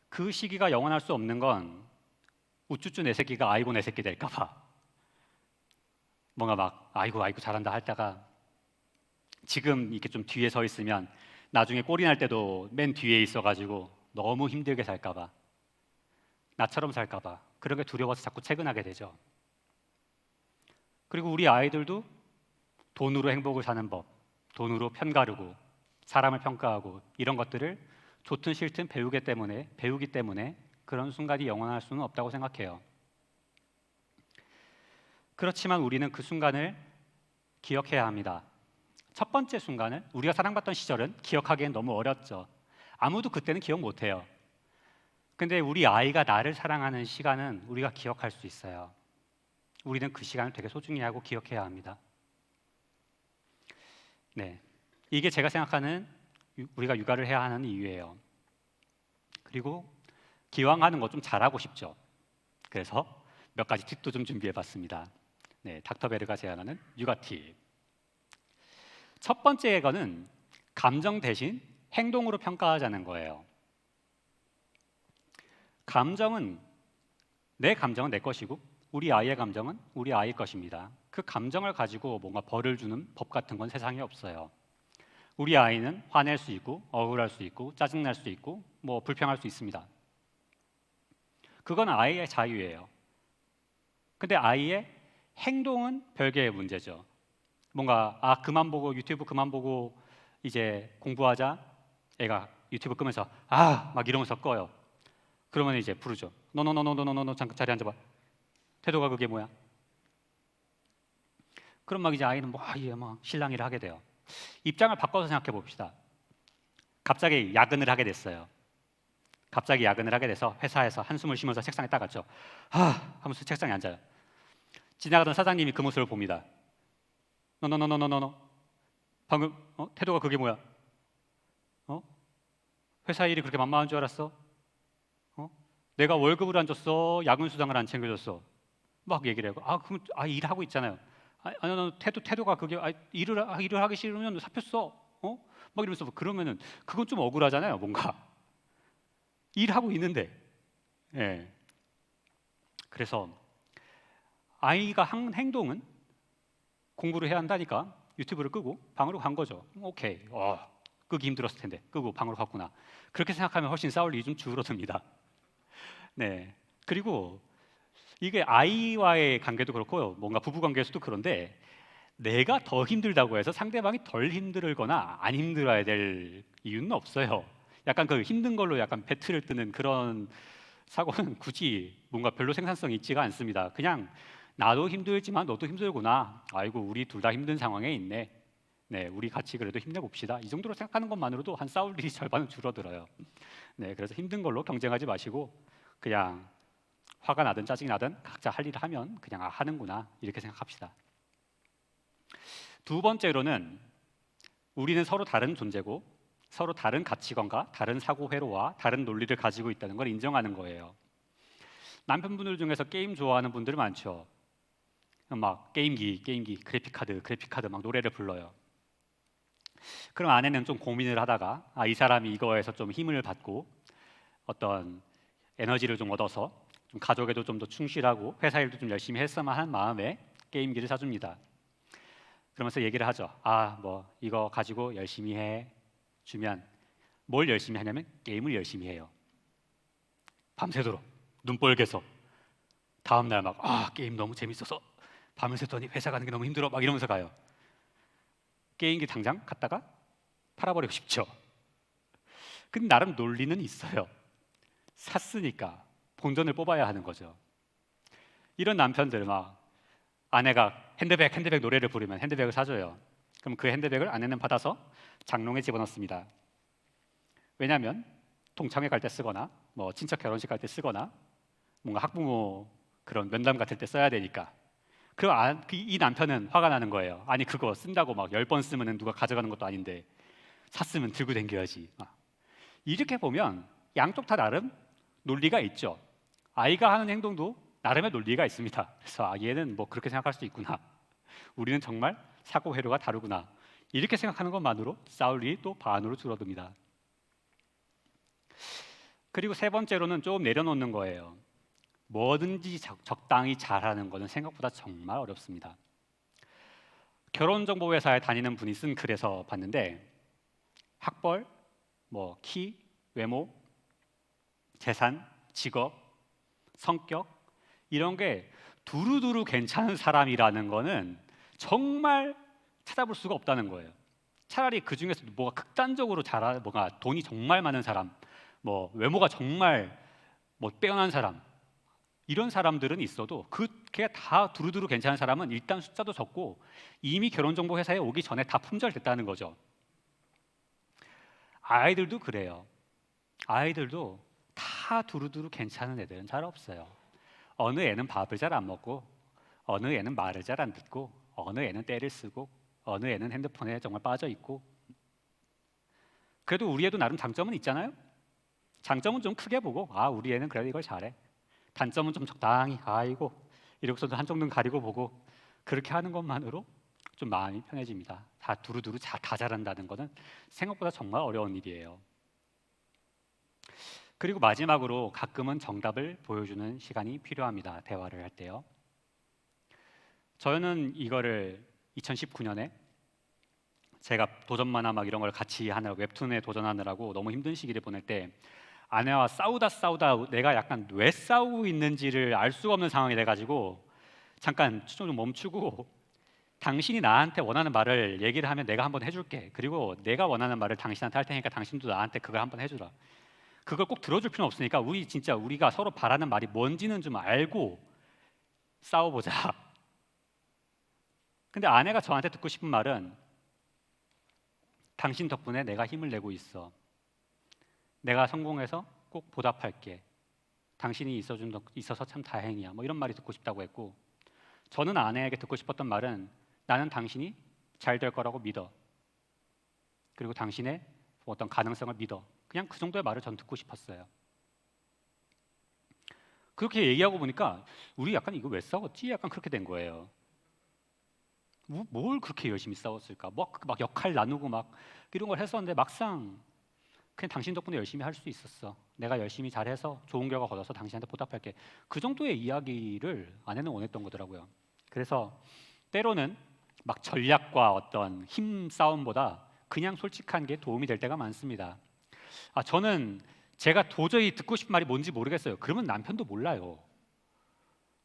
B: 그 시기가 영원할 수 없는 건 우쭈쭈 내 새끼가 아이고 내 새끼 될까 봐 뭔가 막 아이고 잘한다 하다가 지금 이렇게 좀 뒤에 서 있으면 나중에 꼴이 날 때도 맨 뒤에 있어가지고 너무 힘들게 살까 봐, 나처럼 살까 봐 그런 게 두려워서 자꾸 채근하게 되죠. 그리고 우리 아이들도 돈으로 행복을 사는 법, 돈으로 편가르고 사람을 평가하고 이런 것들을 좋든 싫든 배우기 때문에 그런 순간이 영원할 수는 없다고 생각해요. 그렇지만 우리는 그 순간을 기억해야 합니다. 첫 번째 순간을, 우리가 사랑받던 시절은 기억하기엔 너무 어렸죠. 아무도 그때는 기억 못해요. 근데 우리 아이가 나를 사랑하는 시간은 우리가 기억할 수 있어요. 우리는 그 시간을 되게 소중히 하고 기억해야 합니다. 네, 이게 제가 생각하는 우리가 육아를 해야 하는 이유예요. 그리고 기왕 하는 거 좀 잘하고 싶죠. 그래서 몇 가지 팁도 좀 준비해봤습니다. 네, 닥터베르가 제안하는 육아 팁. 첫 번째 거는 감정 대신 행동으로 평가하자는 거예요. 내 감정은 내 것이고 우리 아이의 감정은 우리 아이 것입니다. 그 감정을 가지고 뭔가 벌을 주는 법 같은 건 세상에 없어요. 우리 아이는 화낼 수 있고 억울할 수 있고 짜증날 수 있고 뭐 불평할 수 있습니다. 그건 아이의 자유예요. 근데 아이의 행동은 별개의 문제죠. 뭔가 그만 보고 유튜브 그만 보고 이제 공부하자. 애가 유튜브 끄면서 막 이러면서 꺼요. 그러면 이제 부르죠. 너너너너너너너 잠깐 자리에 앉아봐. 태도가 그게 뭐야? 그럼 막 이제 아이는 막 실랑이를 하게 돼요. 입장을 바꿔서 생각해 봅시다. 갑자기 야근을 하게 됐어요. 갑자기 야근을 하게 돼서 회사에서 한숨을 쉬면서 책상에 딱 앉죠. 하면서 책상에 앉아요. 지나가던 사장님이 그 모습을 봅니다. 너너너너너너 방금 태도가 그게 뭐야? 회사 일이 그렇게 만만한 줄 알았어? 내가 월급을 안 줬어? 야근 수당을 안 챙겨줬어? 막 얘기를 하고 그럼 일하고 있잖아요. 아니 태도가 그게 일을 하기 싫으면 사표 써. 막 이러면서 그러면은 그건 좀 억울하잖아요. 뭔가 일하고 있는데. 예. 그래서 아이가 한 행동은 공부를 해야 한다니까 유튜브를 끄고 방으로 간 거죠. 오케이. 끄기 힘들었을 텐데 끄고 방으로 갔구나. 그렇게 생각하면 훨씬 싸울 일이 좀 줄어듭니다. 네. 그리고 이게 아이와의 관계도 그렇고 뭔가 부부 관계에서도 그런데 내가 더 힘들다고 해서 상대방이 덜 힘들거나 안 힘들어야 될 이유는 없어요. 약간 그 힘든 걸로 약간 배틀을 뜨는 그런 사고는 굳이 뭔가 별로 생산성이 있지가 않습니다. 그냥 나도 힘들지만 너도 힘들구나. 아이고 우리 둘 다 힘든 상황에 있네. 네, 우리 같이 그래도 힘내봅시다. 이 정도로 생각하는 것만으로도 한 싸울 일이 절반은 줄어들어요. 네, 그래서 힘든 걸로 경쟁하지 마시고 그냥 화가 나든 짜증이 나든 각자 할 일을 하면 그냥 하는구나 이렇게 생각합시다. 두 번째로는 우리는 서로 다른 존재고 서로 다른 가치관과 다른 사고 회로와 다른 논리를 가지고 있다는 걸 인정하는 거예요. 남편분들 중에서 게임 좋아하는 분들 많죠. 막 게임기, 그래픽카드 막 노래를 불러요. 그럼 아내는 좀 고민을 하다가 이 사람이 이거에서 좀 힘을 받고 어떤 에너지를 좀 얻어서 좀 가족에도 좀 더 충실하고 회사 일도 좀 열심히 했으면 하는 마음에 게임기를 사줍니다. 그러면서 얘기를 하죠. 뭐 이거 가지고 열심히 해 주면 뭘 열심히 하냐면 게임을 열심히 해요. 밤새도록 눈 뻘개서 다음 날 막 게임 너무 재밌어서 밤을 새더니 회사 가는 게 너무 힘들어 막 이러면서 가요. 게임기 당장 갖다가 팔아버리고 싶죠. 근데 나름 논리는 있어요. 샀으니까 본전을 뽑아야 하는 거죠. 이런 남편들 막 아내가 핸드백 노래를 부르면 핸드백을 사줘요. 그럼 그 핸드백을 아내는 받아서 장롱에 집어넣습니다. 왜냐하면 동창회 갈 때 쓰거나 뭐 친척 결혼식 갈 때 쓰거나 뭔가 학부모 그런 면담 같을 때 써야 되니까. 그럼 이 남편은 화가 나는 거예요. 아니 그거 쓴다고 막 10번 쓰면 누가 가져가는 것도 아닌데 샀으면 들고 다녀야지. 이렇게 보면 양쪽 다 나름 논리가 있죠. 아이가 하는 행동도 나름의 논리가 있습니다. 그래서 얘는 뭐 그렇게 생각할 수 있구나. 우리는 정말 사고 회로가 다르구나. 이렇게 생각하는 것만으로 싸울 일이 또 반으로 줄어듭니다. 그리고 세 번째로는 좀 내려놓는 거예요. 뭐든지 적당히 잘하는 것은 생각보다 정말 어렵습니다. 결혼정보회사에 다니는 분이 쓴 글에서 봤는데 학벌, 뭐 키, 외모, 재산, 직업, 성격 이런 게 두루두루 괜찮은 사람이라는 거는 정말 찾아볼 수가 없다는 거예요. 차라리 그 중에서도 뭐가 극단적으로 뭐가 돈이 정말 많은 사람, 뭐 외모가 정말 뭐 빼어난 사람 이런 사람들은 있어도 그게 다 두루두루 괜찮은 사람은 일단 숫자도 적고 이미 결혼정보회사에 오기 전에 다 품절됐다는 거죠. 아이들도 그래요. 아이들도 다 두루두루 괜찮은 애들은 잘 없어요. 어느 애는 밥을 잘 안 먹고 어느 애는 말을 잘 안 듣고 어느 애는 떼를 쓰고 어느 애는 핸드폰에 정말 빠져 있고 그래도 우리 애도 나름 장점은 있잖아요. 장점은 좀 크게 보고 우리 애는 그래도 이걸 잘해. 단점은 좀 적당히 아이고 이력서도 한쪽 눈 가리고 보고 그렇게 하는 것만으로 좀 마음이 편해집니다. 다 두루두루 다 잘한다는 것은 생각보다 정말 어려운 일이에요. 그리고 마지막으로 가끔은 정답을 보여주는 시간이 필요합니다. 대화를 할 때요. 저는 이거를 2019년에 제가 도전 만화 막 이런 걸 같이 하느라고 웹툰에 도전하느라고 너무 힘든 시기를 보낼 때 아내와 싸우다 내가 약간 왜 싸우고 있는지를 알 수가 없는 상황이 돼가지고 잠깐 좀 멈추고 당신이 나한테 원하는 말을 얘기를 하면 내가 한번 해줄게. 그리고 내가 원하는 말을 당신한테 할 테니까 당신도 나한테 그걸 한번 해주라. 그걸 꼭 들어줄 필요는 없으니까 우리가 서로 바라는 말이 뭔지는 좀 알고 싸워보자. 근데 아내가 저한테 듣고 싶은 말은 당신 덕분에 내가 힘을 내고 있어. 내가 성공해서 꼭 보답할게. 당신이 있어서 참 다행이야. 뭐 이런 말이 듣고 싶다고 했고, 저는 아내에게 듣고 싶었던 말은 나는 당신이 잘 될 거라고 믿어. 그리고 당신의 어떤 가능성을 믿어. 그냥 그 정도의 말을 전 듣고 싶었어요. 그렇게 얘기하고 보니까 우리 약간 이거 왜 싸웠지? 약간 그렇게 된 거예요. 뭘 그렇게 열심히 싸웠을까? 막 역할 나누고 막 이런 걸 했었는데 막상 그냥 당신 덕분에 열심히 할 수 있었어. 내가 열심히 잘해서 좋은 결과 거둬서 당신한테 보답할게. 그 정도의 이야기를 아내는 원했던 거더라고요. 그래서 때로는 막 전략과 어떤 힘 싸움보다 그냥 솔직한 게 도움이 될 때가 많습니다. 저는 제가 도저히 듣고 싶은 말이 뭔지 모르겠어요. 그러면 남편도 몰라요.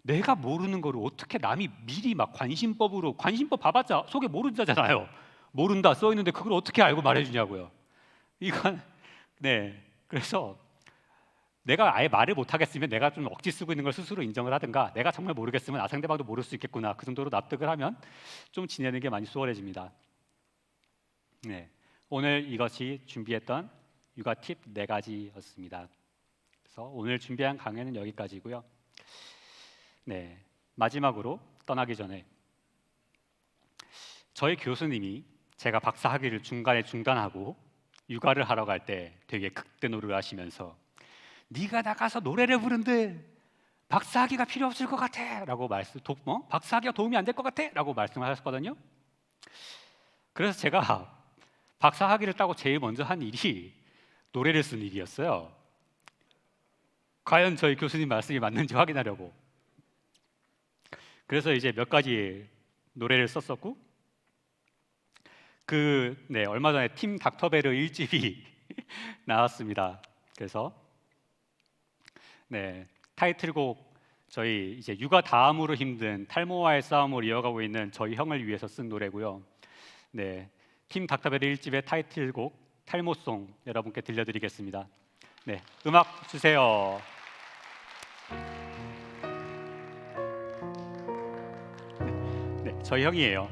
B: 내가 모르는 거를 어떻게 남이 미리 막 관심법 봐봤자 속에 모른다잖아요. 모른다 써 있는데 그걸 어떻게 알고 말해주냐고요. 이건 그래서 내가 아예 말을 못하겠으면 내가 좀 억지 쓰고 있는 걸 스스로 인정을 하든가, 내가 정말 모르겠으면 상대방도 모를 수 있겠구나, 그 정도로 납득을 하면 좀 지내는 게 많이 수월해집니다. 오늘 이것이 준비했던 육아 팁 4가지였습니다. 그래서 오늘 준비한 강의는 여기까지고요. 마지막으로 떠나기 전에 저희 교수님이 제가 박사 학위를 중간에 중단하고 육아를 하러 갈 때 되게 극대노를 하시면서 네가 나가서 노래를 부른데 박사 학위가 필요 없을 것 같아 라고 박사 학위가 도움이 안 될 것 같아 라고 말씀하셨거든요. 그래서 제가 박사 학위를 따고 제일 먼저 한 일이 노래를 쓴 일이었어요. 과연 저희 교수님 말씀이 맞는지 확인하려고. 그래서 이제 몇 가지 노래를 썼었고, 얼마 전에 팀 닥터베르 1집이 나왔습니다. 그래서 타이틀곡, 저희 이제 육아 다음으로 힘든 탈모와의 싸움을 이어가고 있는 저희 형을 위해서 쓴 노래고요. 팀 닥터베르 1집의 타이틀곡 탈모송 여러분께 들려드리겠습니다. 음악 주세요. 저희 형이에요.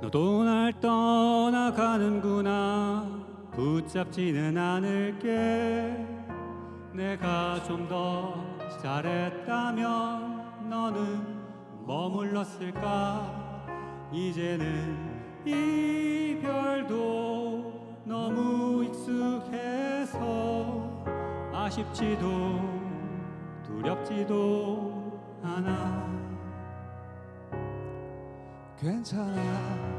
B: 너도 날 떠나가는구나. 붙잡지는 않을게. 내가 좀 더 잘했다면 너는 머물렀을까. 이제는 이별도 너무 익숙해서 아쉽지도 두렵지도 않아.
C: 괜찮아.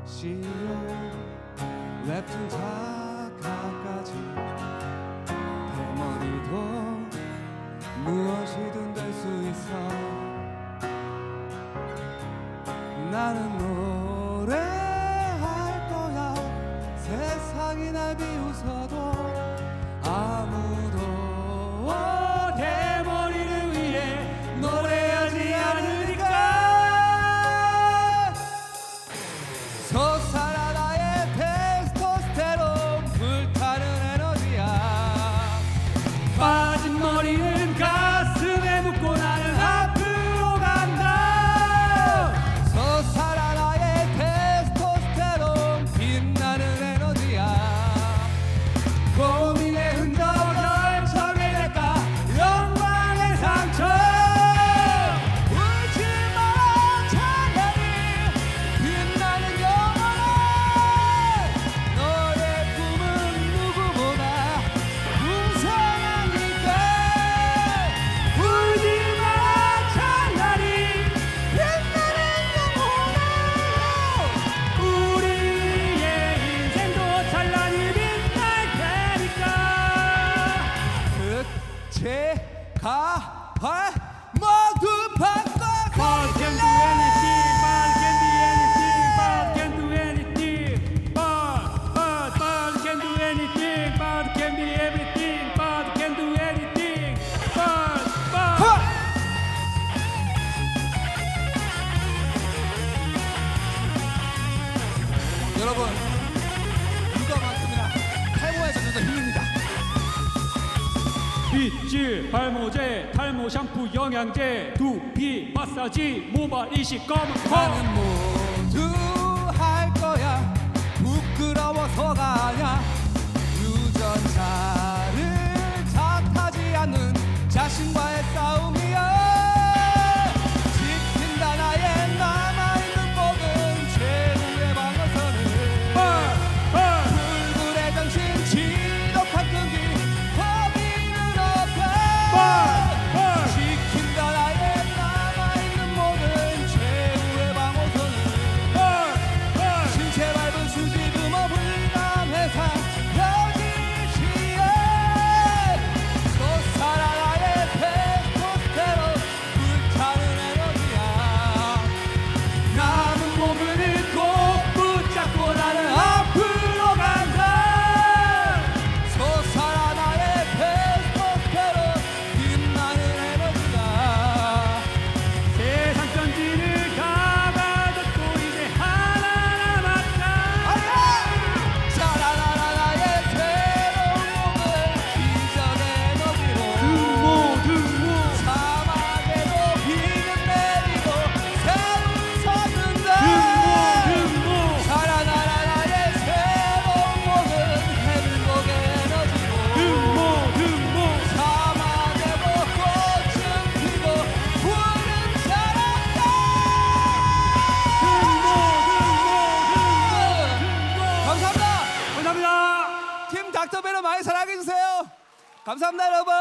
C: CEO 웹툰 작가까지 대머리도 무엇이든 될 수 있어. 나는 노래할 거야. 세상이 날 비웃어도 아무도 대머리를 위해 노래하지 않으니까. 솟아라 나의 테스토스테론 불타는 에너지야. 빠진 머리는 가슴에 묻고 나는 앞으로 간다. 솟아라 가발 모두 바꿔
D: Ball can do anything. Ball can be anything. Ball can do anything. Ball can do anything. Ball can be everything. Ball can do anything. Ball.
C: 여러분 이거만큼이나 탈모에 젖어서 힘입니다.
D: 빗질, 발모제, 탈모 샴푸, 영양제, 두피 마사지, 모발 이식 검은
C: 나는 모두 할 거야 부끄러워서가 아냐 유전자를 탓하지 않는 자신과의 싸움이야 지킨다 나의 남아있는 모든 최후의 방어선을 불굴의 정신 지독한 끈기 범인은 없다 지킨다 나의 남아있는 모든 최후의 방어선을 신체 밟은 수지금어 불남회사 여기시에 솟아라 나의 테스토스테론 불타는 에너지야 남은 몸을 꼭 붙잡고 나는 앞으로 간다 솟아라 나의 테스토스테론 빛나는 에너지가
D: 세상 전지를 다 가졌고 이제 하나 남았다.
C: 자라나라 나의 새로운 몸을 기적의 에너지로
D: 등모
C: 사막에도 비는 내리고 새로운 솟는다
D: 등모
C: 자라나라 나의 새로운 몸은 행복의 에너지로
D: 등모
C: 사막에도 꽃은 피고 푸른 자란다 감사합니다.
D: 감사합니다.
C: 팀 닥터벨을 많이 사랑해 주세요. 감사합니다, 여러분.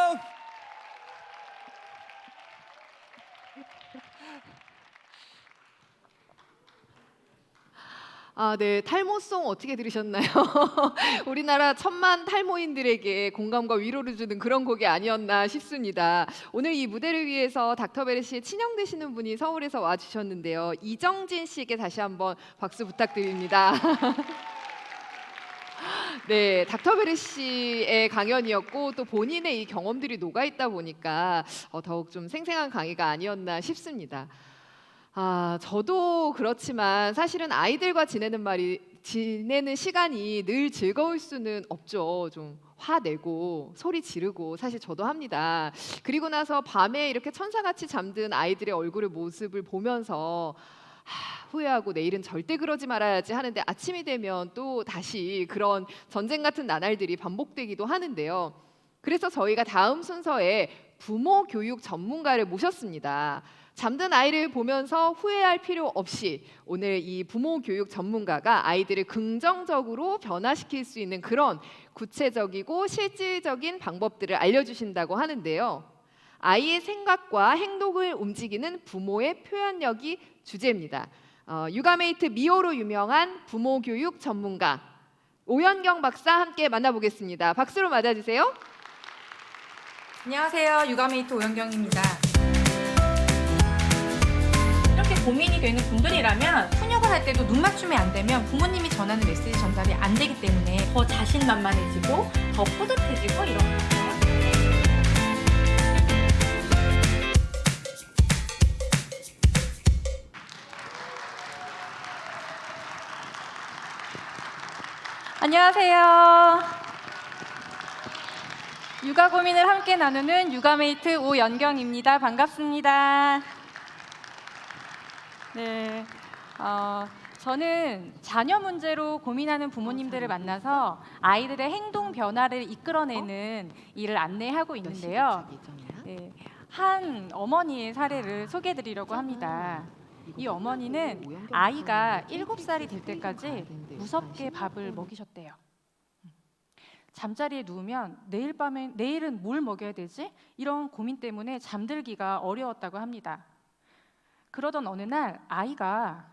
A: 아, 네. 탈모송 어떻게 들으셨나요? 우리나라 천만 탈모인들에게 공감과 위로를 주는 그런 곡이 아니었나 싶습니다. 오늘 이 무대를 위해서 닥터베리 씨의 친형 되시는 분이 서울에서 와 주셨는데요. 이정진 씨에게 다시 한번 박수 부탁드립니다. 네, 닥터베리 씨의 강연이었고 또 본인의 이 경험들이 녹아 있다 보니까 더욱 좀 생생한 강의가 아니었나 싶습니다. 아, 저도 그렇지만 사실은 아이들과 지내는 시간이 늘 즐거울 수는 없죠. 좀 화내고 소리 지르고 사실 저도 합니다. 그리고 나서 밤에 이렇게 천사같이 잠든 아이들의 얼굴의 모습을 보면서 후회하고 내일은 절대 그러지 말아야지 하는데 아침이 되면 또 다시 그런 전쟁 같은 나날들이 반복되기도 하는데요. 그래서 저희가 다음 순서에 부모 교육 전문가를 모셨습니다. 잠든 아이를 보면서 후회할 필요 없이 오늘 이 부모 교육 전문가가 아이들을 긍정적으로 변화시킬 수 있는 그런 구체적이고 실질적인 방법들을 알려주신다고 하는데요. 아이의 생각과 행동을 움직이는 부모의 표현력이 주제입니다. 육아메이트 미호로 유명한 부모 교육 전문가 오연경 박사 함께 만나보겠습니다. 박수로 맞아주세요.
E: 안녕하세요. 육아메이트 오연경입니다. 이렇게 고민이 되는 분들이라면 훈육을 할 때도 눈 맞춤이 안 되면 부모님이 전하는 메시지 전달이 안 되기 때문에 더 자신만만해지고 더 뿌듯해지고 이런 거죠. 안녕하세요. 육아 고민을 함께 나누는 육아메이트 오연경입니다. 반갑습니다. 네, 저는 자녀 문제로 고민하는 부모님들을 만나서 아이들의 행동 변화를 이끌어내는 일을 안내하고 있는데요. 네, 한 어머니의 사례를 소개해드리려고 합니다. 이 어머니는 아이가 7살이 될 때까지 무섭게 밥을 먹이셨대요. 잠자리에 누우면 내일은 뭘 먹여야 되지? 이런 고민 때문에 잠들기가 어려웠다고 합니다. 그러던 어느 날 아이가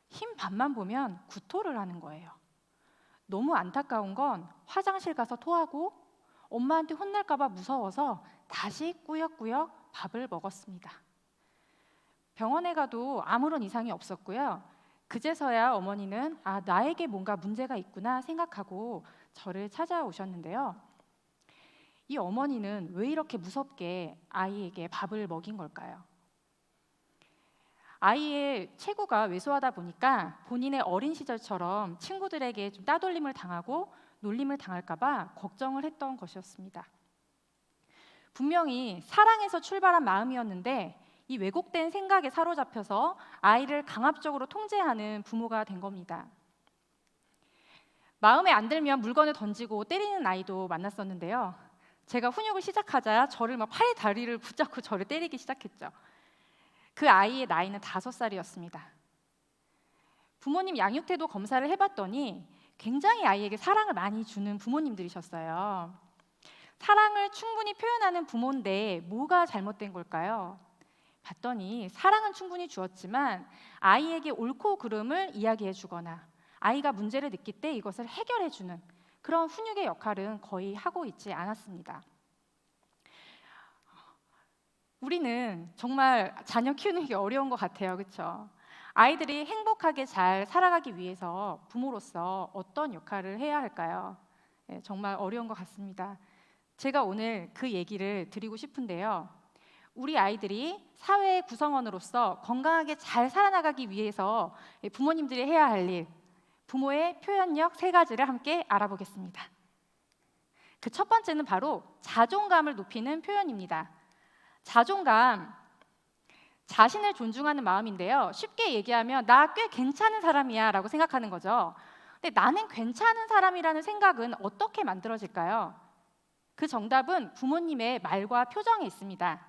E: 흰 밥만 보면 구토를 하는 거예요. 너무 안타까운 건 화장실 가서 토하고 엄마한테 혼날까 봐 무서워서 다시 꾸역꾸역 밥을 먹었습니다. 병원에 가도 아무런 이상이 없었고요. 그제서야 어머니는 나에게 뭔가 문제가 있구나 생각하고 저를 찾아오셨는데요. 이 어머니는 왜 이렇게 무섭게 아이에게 밥을 먹인 걸까요? 아이의 체구가 왜소하다 보니까 본인의 어린 시절처럼 친구들에게 좀 따돌림을 당하고 놀림을 당할까 봐 걱정을 했던 것이었습니다. 분명히 사랑에서 출발한 마음이었는데 이 왜곡된 생각에 사로잡혀서 아이를 강압적으로 통제하는 부모가 된 겁니다. 마음에 안 들면 물건을 던지고 때리는 아이도 만났었는데요. 제가 훈육을 시작하자 저를 막 팔에 다리를 붙잡고 저를 때리기 시작했죠. 그 아이의 나이는 5살이었습니다. 부모님 양육태도 검사를 해봤더니 굉장히 아이에게 사랑을 많이 주는 부모님들이셨어요. 사랑을 충분히 표현하는 부모인데 뭐가 잘못된 걸까요? 봤더니 사랑은 충분히 주었지만 아이에게 옳고 그름을 이야기해 주거나 아이가 문제를 느낄 때 이것을 해결해 주는 그런 훈육의 역할은 거의 하고 있지 않았습니다. 우리는 정말 자녀 키우는 게 어려운 것 같아요. 그렇죠? 아이들이 행복하게 잘 살아가기 위해서 부모로서 어떤 역할을 해야 할까요? 정말 어려운 것 같습니다. 제가 오늘 그 얘기를 드리고 싶은데요. 우리 아이들이 사회의 구성원으로서 건강하게 잘 살아나가기 위해서 부모님들이 해야 할 일, 부모의 표현력 3가지를 함께 알아보겠습니다. 그 첫 번째는 바로 자존감을 높이는 표현입니다. 자존감, 자신을 존중하는 마음인데요. 쉽게 얘기하면 나 꽤 괜찮은 사람이야 라고 생각하는 거죠. 근데 나는 괜찮은 사람이라는 생각은 어떻게 만들어질까요? 그 정답은 부모님의 말과 표정에 있습니다.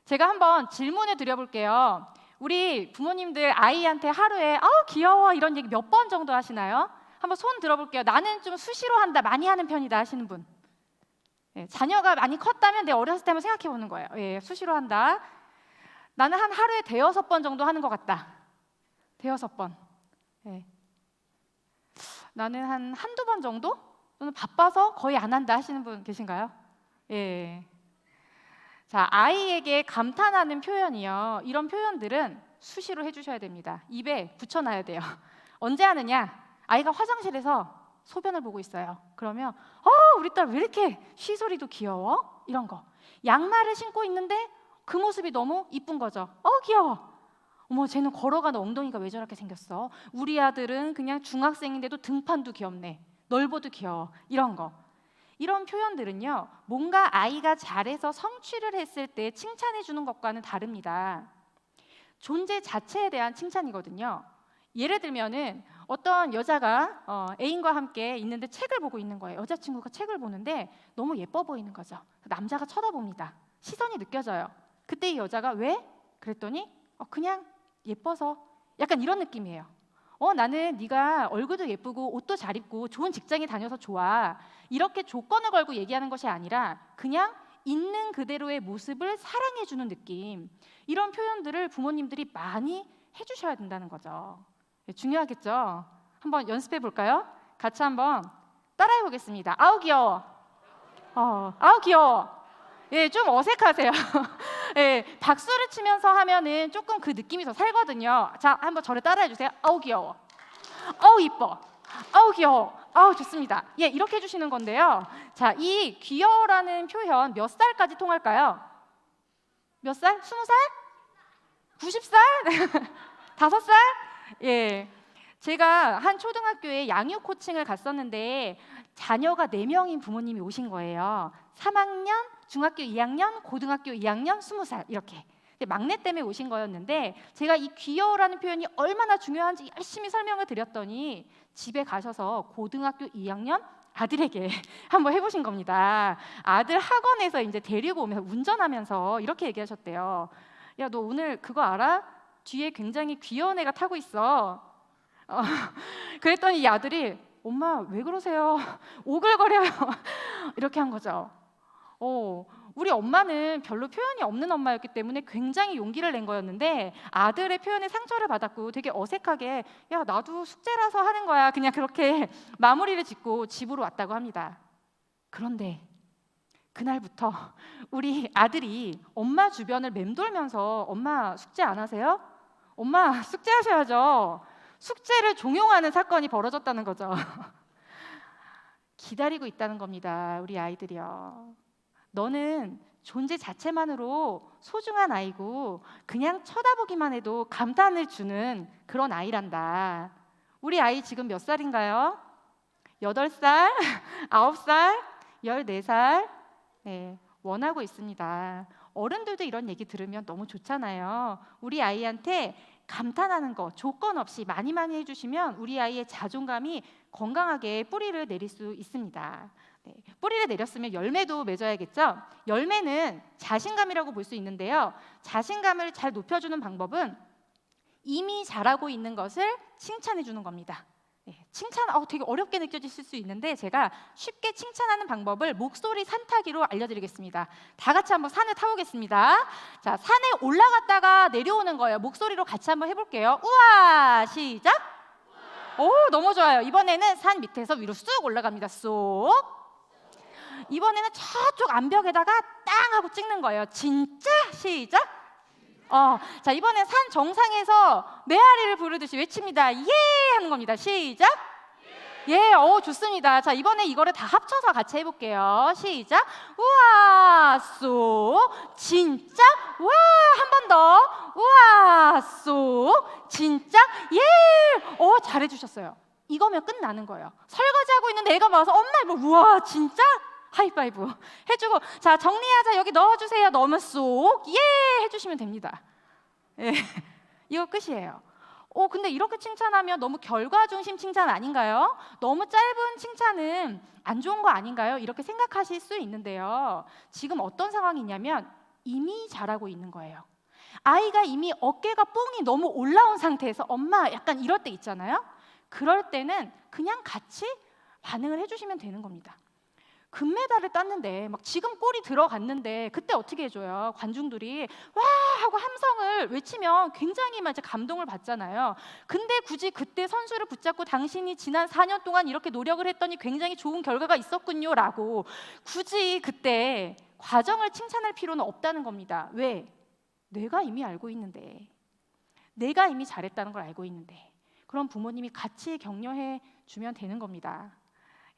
E: 제가 한번 질문을 드려볼게요. 우리 부모님들 아이한테 하루에 귀여워 이런 얘기 몇 번 정도 하시나요? 한번 손 들어볼게요. 나는 좀 수시로 한다, 많이 하는 편이다 하시는 분. 자녀가 많이 컸다면 내 어렸을 때 한번 생각해 보는 거예요. 수시로 한다. 나는 한 하루에 5번 정도 하는 것 같다. 5번. 나는 한두 번 정도? 또는 바빠서 거의 안 한다 하시는 분 계신가요? 자, 아이에게 감탄하는 표현이요. 이런 표현들은 수시로 해주셔야 됩니다. 입에 붙여놔야 돼요. 언제 하느냐? 아이가 화장실에서 소변을 보고 있어요. 그러면 우리 딸 왜 이렇게 쉬소리도 귀여워? 이런 거. 양말을 신고 있는데 그 모습이 너무 이쁜 거죠. 귀여워. 어머, 쟤는 걸어가는 엉덩이가 왜 저렇게 생겼어? 우리 아들은 그냥 중학생인데도 등판도 귀엽네. 넓어도 귀여워. 이런 거. 이런 표현들은요, 뭔가 아이가 잘해서 성취를 했을 때 칭찬해 주는 것과는 다릅니다. 존재 자체에 대한 칭찬이거든요. 예를 들면은 어떤 여자가 애인과 함께 있는데 책을 보고 있는 거예요. 여자친구가 책을 보는데 너무 예뻐 보이는 거죠. 남자가 쳐다봅니다. 시선이 느껴져요. 그때 이 여자가 왜? 그랬더니 그냥 예뻐서. 약간 이런 느낌이에요. 나는 네가 얼굴도 예쁘고 옷도 잘 입고 좋은 직장에 다녀서 좋아. 이렇게 조건을 걸고 얘기하는 것이 아니라 그냥 있는 그대로의 모습을 사랑해주는 느낌. 이런 표현들을 부모님들이 많이 해주셔야 된다는 거죠. 중요하겠죠? 한번 연습해 볼까요? 같이 한번 따라해 보겠습니다. 아우 귀여워. 아우 귀여워. 좀 어색하세요. 박수를 치면서 하면은 조금 그 느낌이 더 살거든요. 자, 한번 저를 따라해 주세요. 아우 귀여워. 아우 이뻐. 아우 귀여워. 아우 좋습니다. 이렇게 해주시는 건데요. 자, 이 귀여워라는 표현 몇 살까지 통할까요? 몇 살? 20살? 90살? 5살? 제가 한 초등학교에 양육 코칭을 갔었는데 자녀가 4명인 부모님이 오신 거예요. 3학년, 중학교 2학년, 고등학교 2학년, 20살 이렇게. 막내 때문에 오신 거였는데 제가 이 귀여워라는 표현이 얼마나 중요한지 열심히 설명을 드렸더니 집에 가셔서 고등학교 2학년 아들에게 한번 해보신 겁니다. 아들 학원에서 이제 데리고 오면서 운전하면서 이렇게 얘기하셨대요. 야, 너 오늘 그거 알아? 뒤에 굉장히 귀여운 애가 타고 있어. 그랬더니 이 아들이 엄마 왜 그러세요? 오글거려요. 이렇게 한 거죠. 우리 엄마는 별로 표현이 없는 엄마였기 때문에 굉장히 용기를 낸 거였는데 아들의 표현에 상처를 받았고 되게 어색하게 야 나도 숙제라서 하는 거야 그냥 그렇게 마무리를 짓고 집으로 왔다고 합니다. 그런데 그날부터 우리 아들이 엄마 주변을 맴돌면서 엄마 숙제 안 하세요? 엄마 숙제하셔야죠. 숙제를 종용하는 사건이 벌어졌다는 거죠. 기다리고 있다는 겁니다. 우리 아이들이요. 너는 존재 자체만으로 소중한 아이고 그냥 쳐다보기만 해도 감탄을 주는 그런 아이란다. 우리 아이 지금 몇 살인가요? 8살, 9살, 14살. 네, 원하고 있습니다. 어른들도 이런 얘기 들으면 너무 좋잖아요. 우리 아이한테 감탄하는 거 조건 없이 많이 해주시면 우리 아이의 자존감이 건강하게 뿌리를 내릴 수 있습니다. 네, 뿌리를 내렸으면 열매도 맺어야겠죠. 열매는 자신감이라고 볼 수 있는데요. 자신감을 잘 높여주는 방법은 이미 잘하고 있는 것을 칭찬해 주는 겁니다. 네, 칭찬 되게 어렵게 느껴지실 수 있는데 제가 쉽게 칭찬하는 방법을 목소리 산타기로 알려드리겠습니다. 다 같이 한번 산을 타보겠습니다. 자, 산에 올라갔다가 내려오는 거예요. 목소리로 같이 한번 해볼게요. 우와! 시작! 오, 너무 좋아요. 이번에는 산 밑에서 위로 쑥 올라갑니다. 쏙! 이번에는 저쪽 암벽에다가 땅 하고 찍는 거예요. 진짜? 시작! 자, 이번엔 산 정상에서 메아리를 부르듯이 외칩니다. 예! 하는 겁니다. 시작! 예! 좋습니다. 자, 이번에 이거를 다 합쳐서 같이 해볼게요. 시작! 우와! 쏙! 진짜? 와! 한 번 더! 우와! 쏙! 진짜? 예! 잘해주셨어요. 이거면 끝나는 거예요. 설거지하고 있는데 애가 와서 엄마 이거 우와! 진짜? 하이파이브 해주고 자 정리하자 여기 넣어주세요. 넣으면 쏙 예 해주시면 됩니다. 예, 이거 끝이에요. 근데 이렇게 칭찬하면 너무 결과 중심 칭찬 아닌가요? 너무 짧은 칭찬은 안 좋은 거 아닌가요? 이렇게 생각하실 수 있는데요. 지금 어떤 상황이냐면 이미 잘하고 있는 거예요. 아이가 이미 어깨가 뽕이 너무 올라온 상태에서 엄마 약간 이럴 때 있잖아요. 그럴 때는 그냥 같이 반응을 해주시면 되는 겁니다. 금메달을 땄는데 막 지금 골이 들어갔는데 그때 어떻게 해줘요? 관중들이 와 하고 함성을 외치면 굉장히 막 이제 감동을 받잖아요. 근데 굳이 그때 선수를 붙잡고 당신이 지난 4년 동안 이렇게 노력을 했더니 굉장히 좋은 결과가 있었군요 라고 굳이 그때 과정을 칭찬할 필요는 없다는 겁니다. 왜? 내가 이미 알고 있는데 내가 이미 잘했다는 걸 알고 있는데 그럼 부모님이 같이 격려해 주면 되는 겁니다.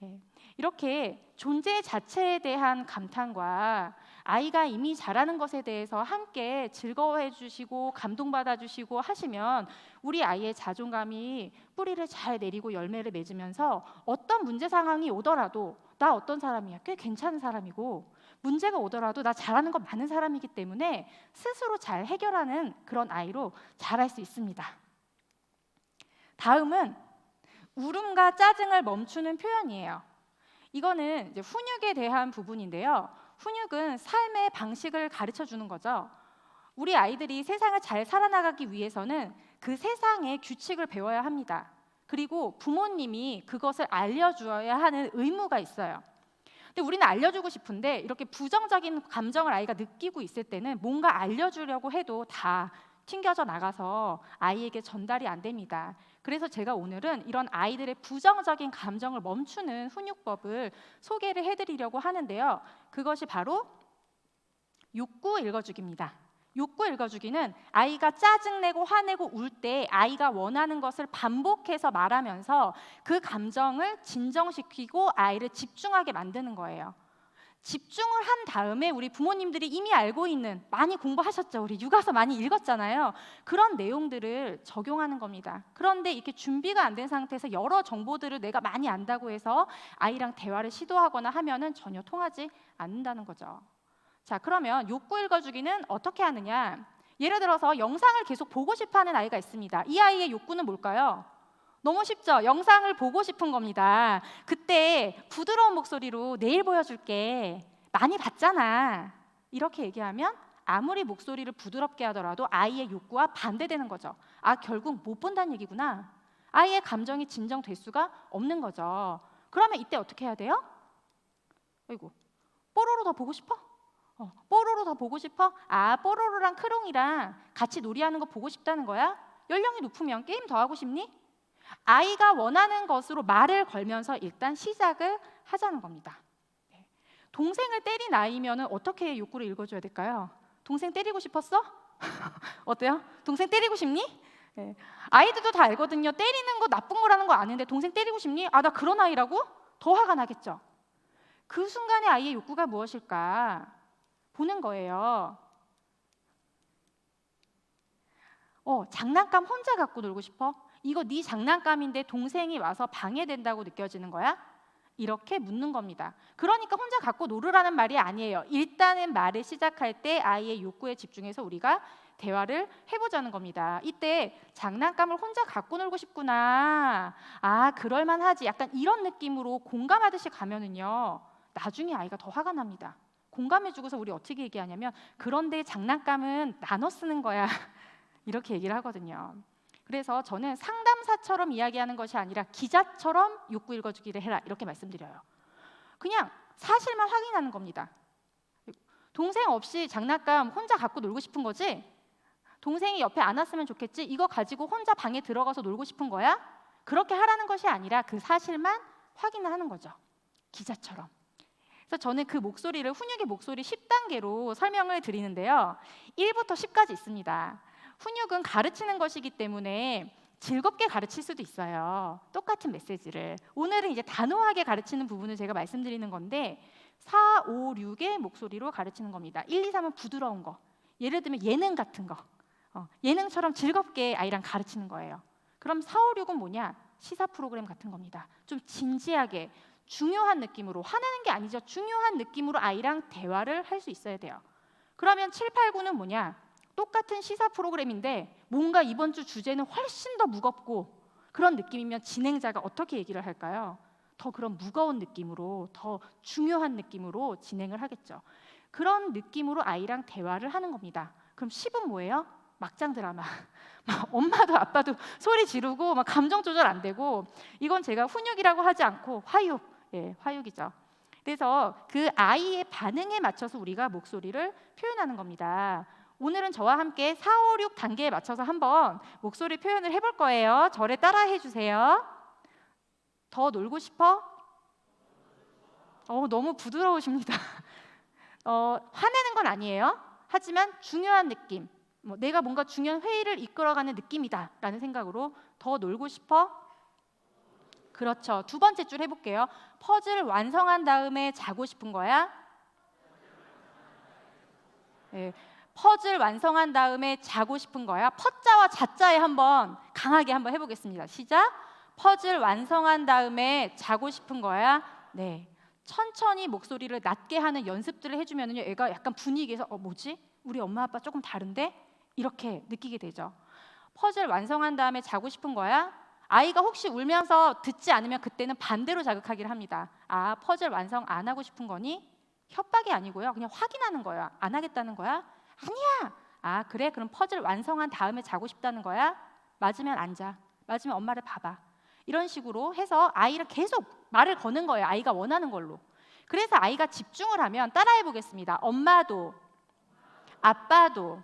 E: 예, 이렇게 존재 자체에 대한 감탄과 아이가 이미 잘하는 것에 대해서 함께 즐거워해 주시고 감동받아 주시고 하시면 우리 아이의 자존감이 뿌리를 잘 내리고 열매를 맺으면서 어떤 문제 상황이 오더라도 나 어떤 사람이야? 꽤 괜찮은 사람이고 문제가 오더라도 나 잘하는 거 많은 사람이기 때문에 스스로 잘 해결하는 그런 아이로 자랄 수 있습니다. 다음은 울음과 짜증을 멈추는 표현이에요. 이거는 이제 훈육에 대한 부분인데요. 훈육은 삶의 방식을 가르쳐 주는 거죠. 우리 아이들이 세상을 잘 살아나가기 위해서는 그 세상의 규칙을 배워야 합니다. 그리고 부모님이 그것을 알려주어야 하는 의무가 있어요. 근데 우리는 알려주고 싶은데 이렇게 부정적인 감정을 아이가 느끼고 있을 때는 뭔가 알려주려고 해도 다 튕겨져 나가서 아이에게 전달이 안 됩니다. 그래서 제가 오늘은 이런 아이들의 부정적인 감정을 멈추는 훈육법을 소개를 해드리려고 하는데요. 그것이 바로 욕구 읽어주기입니다. 욕구 읽어주기는 아이가 짜증내고 화내고 울 때 아이가 원하는 것을 반복해서 말하면서 그 감정을 진정시키고 아이를 집중하게 만드는 거예요. 집중을 한 다음에 우리 부모님들이 이미 알고 있는 많이 공부하셨죠. 우리 육아서 많이 읽었잖아요. 그런 내용들을 적용하는 겁니다. 그런데 이렇게 준비가 안 된 상태에서 여러 정보들을 내가 많이 안다고 해서 아이랑 대화를 시도하거나 하면은 전혀 통하지 않는다는 거죠. 자, 그러면 욕구 읽어주기는 어떻게 하느냐? 예를 들어서 영상을 계속 보고 싶어하는 아이가 있습니다. 이 아이의 욕구는 뭘까요? 너무 쉽죠? 영상을 보고 싶은 겁니다. 그때 부드러운 목소리로 내일 보여줄게. 많이 봤잖아. 이렇게 얘기하면 아무리 목소리를 부드럽게 하더라도 아이의 욕구와 반대되는 거죠. 결국 못 본다는 얘기구나. 아이의 감정이 진정될 수가 없는 거죠. 그러면 이때 어떻게 해야 돼요? 아이고, 뽀로로 더 보고 싶어? 뽀로로 더 보고 싶어? 뽀로로랑 크롱이랑 같이 놀이하는 거 보고 싶다는 거야? 연령이 높으면 게임 더 하고 싶니? 아이가 원하는 것으로 말을 걸면서 일단 시작을 하자는 겁니다. 동생을 때린 아이면은 어떻게 욕구를 읽어줘야 될까요? 동생 때리고 싶었어? 어때요? 동생 때리고 싶니? 네. 아이들도 다 알거든요. 때리는 거 나쁜 거라는 거 아는데 동생 때리고 싶니? 아, 나 그런 아이라고? 더 화가 나겠죠. 그 순간에 아이의 욕구가 무엇일까 보는 거예요. 장난감 혼자 갖고 놀고 싶어? 이거 네 장난감인데 동생이 와서 방해된다고 느껴지는 거야? 이렇게 묻는 겁니다. 그러니까 혼자 갖고 놀으라는 말이 아니에요. 일단은 말을 시작할 때 아이의 욕구에 집중해서 우리가 대화를 해보자는 겁니다. 이때 장난감을 혼자 갖고 놀고 싶구나. 아, 그럴만하지. 약간 이런 느낌으로 공감하듯이 가면은요. 나중에 아이가 더 화가 납니다. 공감해주고서 우리 어떻게 얘기하냐면 그런데 장난감은 나눠 쓰는 거야. 이렇게 얘기를 하거든요. 그래서 저는 상담사처럼 이야기하는 것이 아니라 기자처럼 욕구 읽어주기를 해라 이렇게 말씀드려요. 그냥 사실만 확인하는 겁니다. 동생 없이 장난감 혼자 갖고 놀고 싶은 거지? 동생이 옆에 안 왔으면 좋겠지? 이거 가지고 혼자 방에 들어가서 놀고 싶은 거야? 그렇게 하라는 것이 아니라 그 사실만 확인을 하는 거죠. 기자처럼. 그래서 저는 그 목소리를 훈육의 목소리 10단계로 설명을 드리는데요. 1부터 10까지 있습니다. 훈육은 가르치는 것이기 때문에 즐겁게 가르칠 수도 있어요. 똑같은 메시지를. 오늘은 이제 단호하게 가르치는 부분을 제가 말씀드리는 건데 4, 5, 6의 목소리로 가르치는 겁니다. 1, 2, 3은 부드러운 거. 예를 들면 예능 같은 거. 예능처럼 즐겁게 아이랑 가르치는 거예요. 그럼 4, 5, 6은 뭐냐? 시사 프로그램 같은 겁니다. 좀 진지하게 중요한 느낌으로, 화내는 게 아니죠. 중요한 느낌으로 아이랑 대화를 할 수 있어야 돼요. 그러면 7, 8, 9는 뭐냐? 똑같은 시사 프로그램인데 뭔가 이번 주 주제는 훨씬 더 무겁고 그런 느낌이면 진행자가 어떻게 얘기를 할까요? 더 그런 무거운 느낌으로, 더 중요한 느낌으로 진행을 하겠죠. 그런 느낌으로 아이랑 대화를 하는 겁니다. 그럼 10은 뭐예요? 막장 드라마. 막 엄마도 아빠도 소리 지르고 막 감정 조절 안 되고, 이건 제가 훈육이라고 하지 않고 화육, 화육이죠. 그래서 그 아이의 반응에 맞춰서 우리가 목소리를 표현하는 겁니다. 오늘은 저와 함께 4, 5, 6 단계에 맞춰서 한번 목소리 표현을 해볼 거예요. 저를 따라해 주세요. 더 놀고 싶어? 너무 부드러우십니다. 화내는 건 아니에요. 하지만 중요한 느낌, 내가 뭔가 중요한 회의를 이끌어가는 느낌이다 라는 생각으로 더 놀고 싶어? 그렇죠. 두 번째 줄 해볼게요. 퍼즐 완성한 다음에 자고 싶은 거야? 네. 퍼즐 완성한 다음에 자고 싶은 거야. 퍼자와 자자에 한번 강하게 한번 해보겠습니다. 시작. 퍼즐 완성한 다음에 자고 싶은 거야. 네. 천천히 목소리를 낮게 하는 연습들을 해주면요, 애가 약간 분위기에서 뭐지? 우리 엄마 아빠 조금 다른데? 이렇게 느끼게 되죠. 퍼즐 완성한 다음에 자고 싶은 거야. 아이가 혹시 울면서 듣지 않으면 그때는 반대로 자극하기를 합니다. 아, 퍼즐 완성 안 하고 싶은 거니? 협박이 아니고요. 그냥 확인하는 거야. 안 하겠다는 거야? 아니야. 아, 그래? 그럼 퍼즐 완성한 다음에 자고 싶다는 거야? 맞으면 앉아. 맞으면 엄마를 봐봐. 이런 식으로 해서 아이를 계속 말을 거는 거예요. 아이가 원하는 걸로. 그래서 아이가 집중을 하면 따라해 보겠습니다. 엄마도, 아빠도.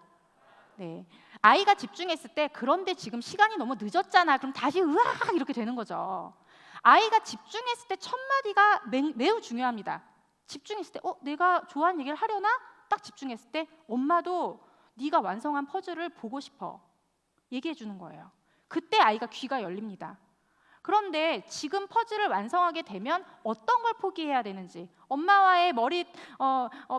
E: 네. 아이가 집중했을 때 그런데 지금 시간이 너무 늦었잖아. 그럼 다시 으악 이렇게 되는 거죠. 아이가 집중했을 때 첫 마디가 매우 중요합니다. 집중했을 때 내가 좋아하는 얘기를 하려나? 딱 집중했을 때 엄마도 네가 완성한 퍼즐을 보고 싶어. 얘기해 주는 거예요. 그때 아이가 귀가 열립니다. 그런데 지금 퍼즐을 완성하게 되면 어떤 걸 포기해야 되는지, 엄마와의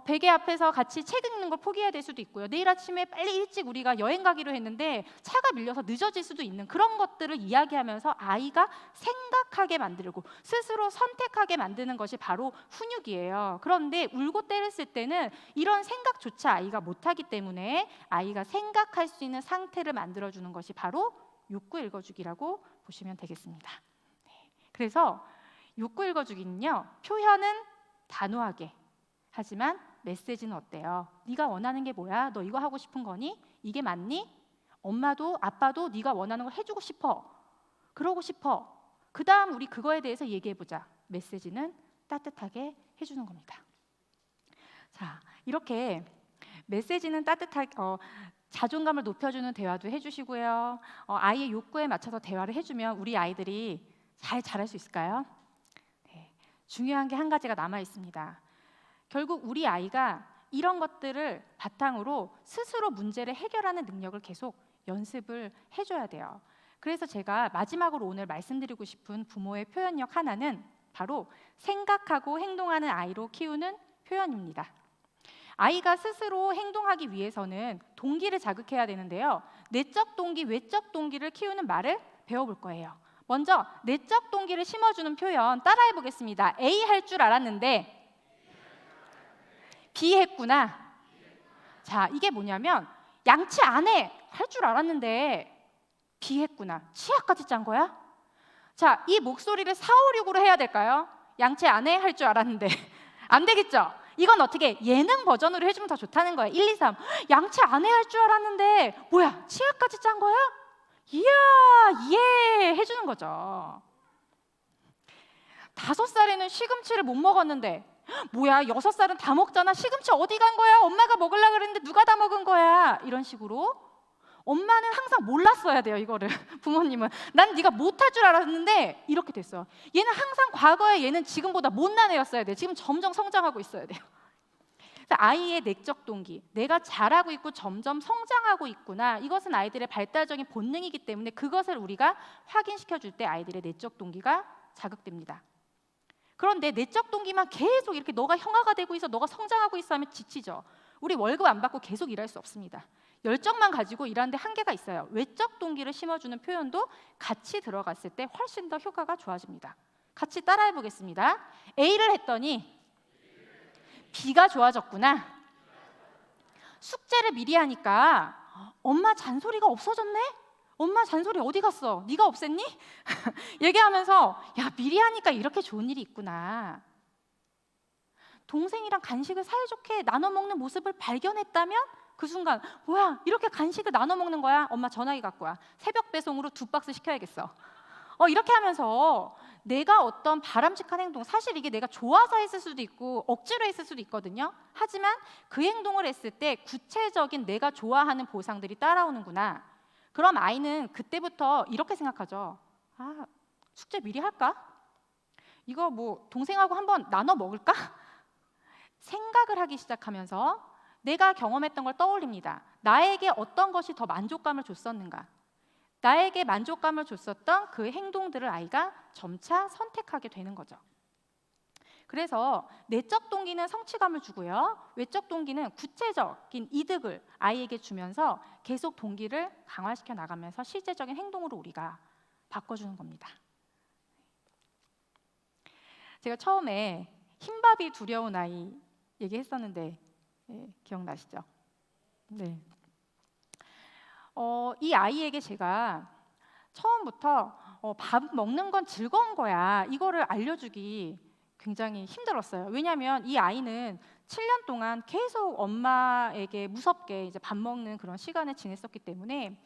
E: 베개 앞에서 같이 책 읽는 걸 포기해야 될 수도 있고요. 내일 아침에 빨리 일찍 우리가 여행 가기로 했는데 차가 밀려서 늦어질 수도 있는 그런 것들을 이야기하면서 아이가 생각하게 만들고 스스로 선택하게 만드는 것이 바로 훈육이에요. 그런데 울고 때렸을 때는 이런 생각조차 아이가 못하기 때문에 아이가 생각할 수 있는 상태를 만들어주는 것이 바로 욕구 읽어주기라고 보시면 되겠습니다. 네. 그래서 욕구 읽어주기는요, 표현은 단호하게, 하지만 메시지는 어때요? 네가 원하는 게 뭐야? 너 이거 하고 싶은 거니? 이게 맞니? 엄마도 아빠도 네가 원하는 걸 해주고 싶어. 그러고 싶어. 그 다음 우리 그거에 대해서 얘기해보자. 메시지는 따뜻하게 해주는 겁니다. 자, 이렇게 메시지는 따뜻하게 자존감을 높여주는 대화도 해주시고요. 아이의 욕구에 맞춰서 대화를 해주면 우리 아이들이 잘 자랄 수 있을까요? 네, 중요한 게 한 가지가 남아 있습니다. 결국 우리 아이가 이런 것들을 바탕으로 스스로 문제를 해결하는 능력을 계속 연습을 해줘야 돼요. 그래서 제가 마지막으로 오늘 말씀드리고 싶은 부모의 표현력 하나는 바로 생각하고 행동하는 아이로 키우는 표현입니다. 아이가 스스로 행동하기 위해서는 동기를 자극해야 되는데요. 내적 동기, 외적 동기를 키우는 말을 배워볼 거예요. 먼저 내적 동기를 심어주는 표현 따라해 보겠습니다. A 할 줄 알았는데 B 했구나. 자, 이게 뭐냐면 양치 안 해 할 줄 알았는데 B 했구나. 치아까지 짠 거야? 자, 이 목소리를 4, 5, 6으로 해야 될까요? 양치 안 해 할 줄 알았는데 안 되겠죠? 이건 어떻게 예능 버전으로 해주면 더 좋다는 거예요. 1, 2, 3 양치 안 해 할 줄 알았는데 뭐야 치아까지 짠 거야? 이야 예 해주는 거죠. 5살에는 시금치를 못 먹었는데 뭐야 6살은 다 먹잖아. 시금치 어디 간 거야? 엄마가 먹으려고 그랬는데 누가 다 먹은 거야? 이런 식으로 엄마는 항상 몰랐어야 돼요. 이거를 부모님은 난 네가 못할 줄 알았는데 이렇게 됐어. 얘는 항상 과거에 얘는 지금보다 못난 애였어야 돼. 지금 점점 성장하고 있어야 돼요. 그래서 아이의 내적 동기, 내가 잘하고 있고 점점 성장하고 있구나. 이것은 아이들의 발달적인 본능이기 때문에 그것을 우리가 확인시켜 줄 때 아이들의 내적 동기가 자극됩니다. 그런데 내적 동기만 계속 이렇게 너가 형아가 되고 있어, 너가 성장하고 있어 하면 지치죠. 우리 월급 안 받고 계속 일할 수 없습니다. 열정만 가지고 일하는데 한계가 있어요. 외적 동기를 심어주는 표현도 같이 들어갔을 때 훨씬 더 효과가 좋아집니다. 같이 따라해 보겠습니다. A를 했더니 B가 좋아졌구나. 숙제를 미리 하니까 엄마 잔소리가 없어졌네? 엄마 잔소리 어디 갔어? 네가 없앴니? 얘기하면서 야 미리 하니까 이렇게 좋은 일이 있구나. 동생이랑 간식을 사이좋게 나눠 먹는 모습을 발견했다면 그 순간 뭐야 이렇게 간식을 나눠 먹는 거야? 엄마 전화기 갖고 와. 새벽 배송으로 2박스 시켜야겠어. 이렇게 하면서 내가 어떤 바람직한 행동, 사실 이게 내가 좋아서 했을 수도 있고 억지로 했을 수도 있거든요. 하지만 그 행동을 했을 때 구체적인 내가 좋아하는 보상들이 따라오는구나. 그럼 아이는 그때부터 이렇게 생각하죠. 아, 숙제 미리 할까? 이거 뭐 동생하고 한번 나눠 먹을까? 생각을 하기 시작하면서 내가 경험했던 걸 떠올립니다. 나에게 어떤 것이 더 만족감을 줬었는가? 나에게 만족감을 줬었던 그 행동들을 아이가 점차 선택하게 되는 거죠. 그래서 내적 동기는 성취감을 주고요. 외적 동기는 구체적인 이득을 아이에게 주면서 계속 동기를 강화시켜 나가면서 실제적인 행동으로 우리가 바꿔주는 겁니다. 제가 처음에 흰밥이 두려운 아이 얘기했었는데 기억나시죠? 네. 이 아이에게 제가 처음부터 밥 먹는 건 즐거운 거야. 이거를 알려주기 굉장히 힘들었어요. 왜냐하면 이 아이는 7년 동안 계속 엄마에게 무섭게 이제 밥 먹는 그런 시간을 지냈었기 때문에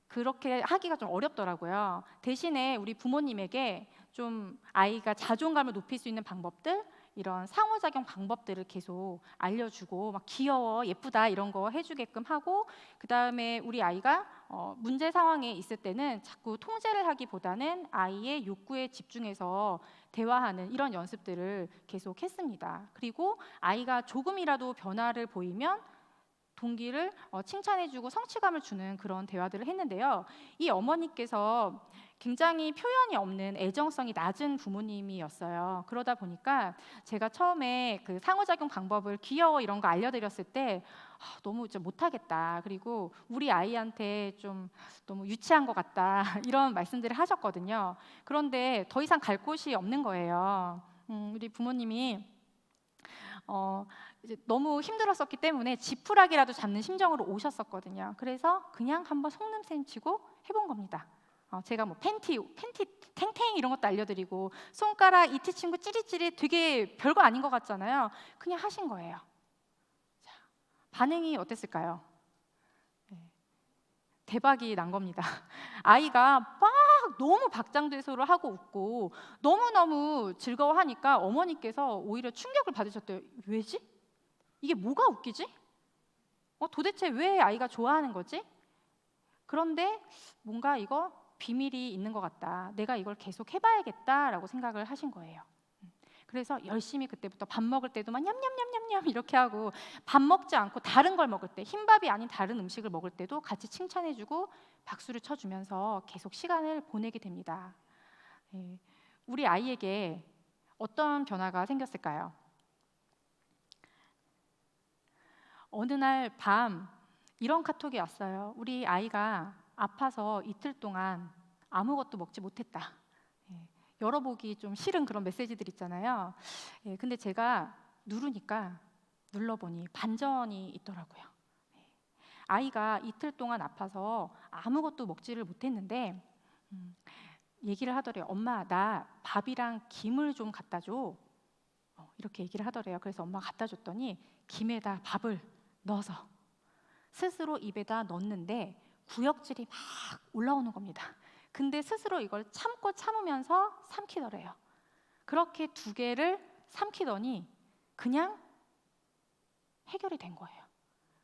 E: 그렇게 하기가 좀 어렵더라고요. 대신에 우리 부모님에게 좀 아이가 자존감을 높일 수 있는 방법들, 이런 상호작용 방법들을 계속 알려주고 막 귀여워, 예쁘다 이런 거 해주게끔 하고, 그 다음에 우리 아이가 문제 상황에 있을 때는 자꾸 통제를 하기보다는 아이의 욕구에 집중해서 대화하는 이런 연습들을 계속 했습니다. 그리고 아이가 조금이라도 변화를 보이면 동기를 칭찬해주고 성취감을 주는 그런 대화들을 했는데요. 이 어머니께서 굉장히 표현이 없는 애정성이 낮은 부모님이었어요. 그러다 보니까 제가 처음에 그 상호작용 방법을 귀여워 이런 거 알려드렸을 때 너무 좀 못하겠다. 그리고 우리 아이한테 좀 너무 유치한 것 같다. 이런 말씀들을 하셨거든요. 그런데 더 이상 갈 곳이 없는 거예요. 우리 부모님이 이제 너무 힘들었었기 때문에 지푸라기라도 잡는 심정으로 오셨었거든요. 그래서 그냥 한번 속눈썹 치고 해본 겁니다. 제가 뭐 팬티 탱탱 이런 것도 알려드리고 손가락 이티 친구 찌릿찌릿 되게 별거 아닌 것 같잖아요. 그냥 하신 거예요. 자, 반응이 어땠을까요? 네. 대박이 난 겁니다. 아이가 막 너무 박장대소를 하고 웃고 너무너무 즐거워하니까 어머니께서 오히려 충격을 받으셨대요. 왜지? 이게 뭐가 웃기지? 도대체 왜 아이가 좋아하는 거지? 그런데 뭔가 이거 비밀이 있는 것 같다. 내가 이걸 계속 해봐야겠다라고 생각을 하신 거예요. 그래서 열심히 그때부터 밥 먹을 때도 막 냠냠냠냠냠 이렇게 하고, 밥 먹지 않고 다른 걸 먹을 때, 흰밥이 아닌 다른 음식을 먹을 때도 같이 칭찬해주고 박수를 쳐주면서 계속 시간을 보내게 됩니다. 예, 우리 아이에게 어떤 변화가 생겼을까요? 어느 날 밤 이런 카톡이 왔어요. 우리 아이가 아파서 이틀 동안 아무것도 먹지 못했다. 예, 열어보기 좀 싫은 그런 메시지들 있잖아요. 예, 근데 제가 누르니까 눌러보니 반전이 있더라고요. 예, 아이가 이틀 동안 아파서 아무것도 먹지를 못했는데 얘기를 하더래요. 엄마, 나 밥이랑 김을 좀 갖다 줘. 이렇게 얘기를 하더래요. 그래서 엄마가 갖다 줬더니 김에다 밥을 넣어서 스스로 입에다 넣는데 구역질이 막 올라오는 겁니다. 근데 스스로 이걸 참고 참으면서 삼키더래요. 그렇게 2개를 삼키더니 그냥 해결이 된 거예요.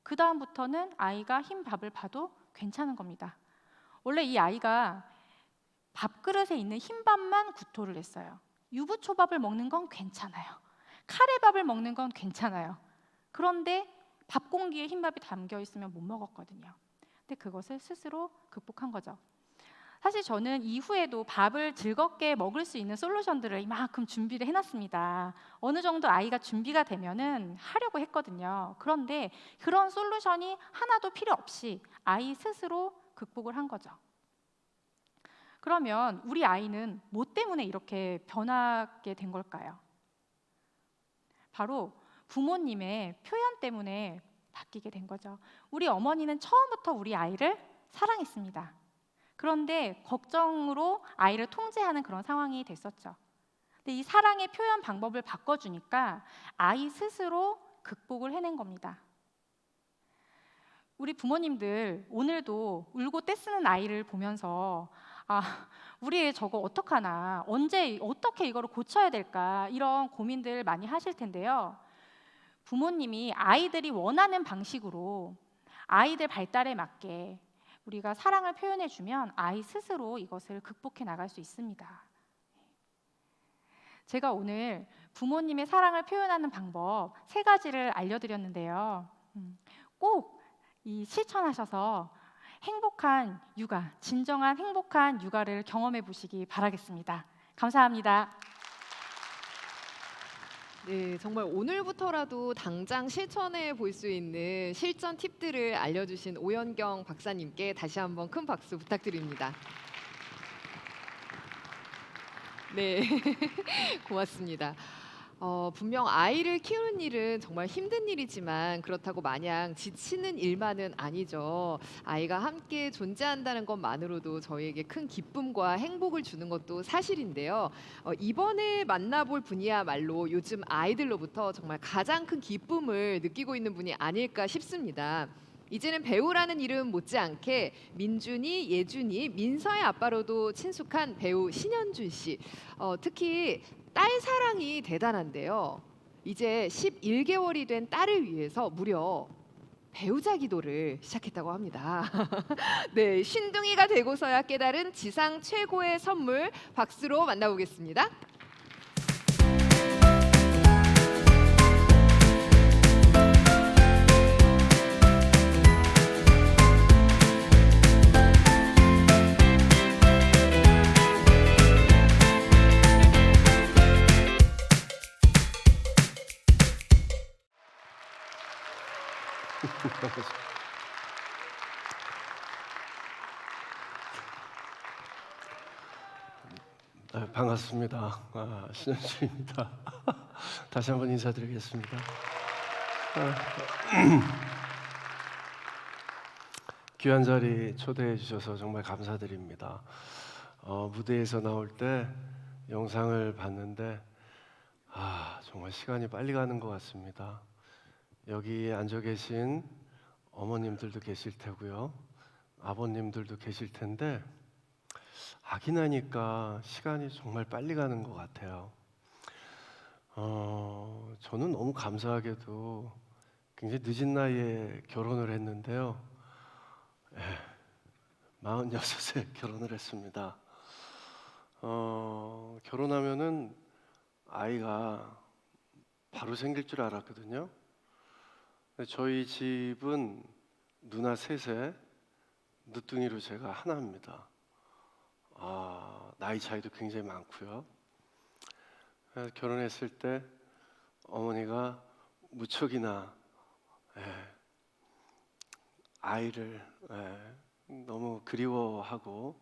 E: 그 다음부터는 아이가 흰 밥을 봐도 괜찮은 겁니다. 원래 이 아이가 밥그릇에 있는 흰밥만 구토를 했어요. 유부초밥을 먹는 건 괜찮아요. 카레밥을 먹는 건 괜찮아요. 그런데 밥 공기에 흰밥이 담겨 있으면 못 먹었거든요. 근데 그것을 스스로 극복한 거죠. 사실 저는 이후에도 밥을 즐겁게 먹을 수 있는 솔루션들을 이만큼 준비를 해놨습니다. 어느 정도 아이가 준비가 되면은 하려고 했거든요. 그런데 그런 솔루션이 하나도 필요 없이 아이 스스로 극복을 한 거죠. 그러면 우리 아이는 뭐 때문에 이렇게 변하게 된 걸까요? 바로 부모님의 표현 때문에 바뀌게 된 거죠. 우리 어머니는 처음부터 우리 아이를 사랑했습니다. 그런데 걱정으로 아이를 통제하는 그런 상황이 됐었죠. 근데 이 사랑의 표현 방법을 바꿔주니까 아이 스스로 극복을 해낸 겁니다. 우리 부모님들 오늘도 울고 떼쓰는 아이를 보면서 우리 애 저거 어떡하나, 언제 어떻게 이거를 고쳐야 될까, 이런 고민들 많이 하실 텐데요. 부모님이 아이들이 원하는 방식으로 아이들 발달에 맞게 우리가 사랑을 표현해주면 아이 스스로 이것을 극복해 나갈 수 있습니다. 제가 오늘 부모님의 사랑을 표현하는 방법 3가지를 알려드렸는데요. 꼭 이 실천하셔서 행복한 육아, 진정한 행복한 육아를 경험해 보시기 바라겠습니다. 감사합니다.
A: 네, 정말 오늘부터라도 당장 실천해 볼 수 있는 실전 팁들을 알려주신 오연경 박사님께 다시 한번 큰 박수 부탁드립니다. 네, 고맙습니다. 분명 아이를 키우는 일은 정말 힘든 일이지만 그렇다고 마냥 지치는 일만은 아니죠. 아이가 함께 존재한다는 것만으로도 저희에게 큰 기쁨과 행복을 주는 것도 사실인데요. 이번에 만나볼 분이야말로 요즘 아이들로부터 정말 가장 큰 기쁨을 느끼고 있는 분이 아닐까 싶습니다. 이제는 배우라는 이름 못지않게 민준이, 예준이, 민서의 아빠로도 친숙한 배우 신현준 씨. 특히 딸 사랑이 대단한데요. 이제 11개월이 된 딸을 위해서 무려 배우자 기도를 시작했다고 합니다. 네, 쉰둥이가 되고서야 깨달은 지상 최고의 선물, 박수로 만나보겠습니다.
F: 네, 반갑습니다. 신현주입니다. 다시 한번 인사드리겠습니다. 귀한 자리 초대해 주셔서 정말 감사드립니다. 무대에서 나올 때 영상을 봤는데 정말 시간이 빨리 가는 것 같습니다. 여기 앉아 계신 어머님들도 계실 테고요, 아버님들도 계실 텐데 아기 나니까 시간이 정말 빨리 가는 것 같아요. 저는 너무 감사하게도 굉장히 늦은 나이에 결혼을 했는데요. 46세 결혼을 했습니다. 결혼하면은 아이가 바로 생길 줄 알았거든요. 근데 저희 집은 누나 셋에 늦둥이로 제가 하나입니다. 나이 차이도 굉장히 많고요. 그래서 결혼했을 때 어머니가 무척이나 아이를 너무 그리워하고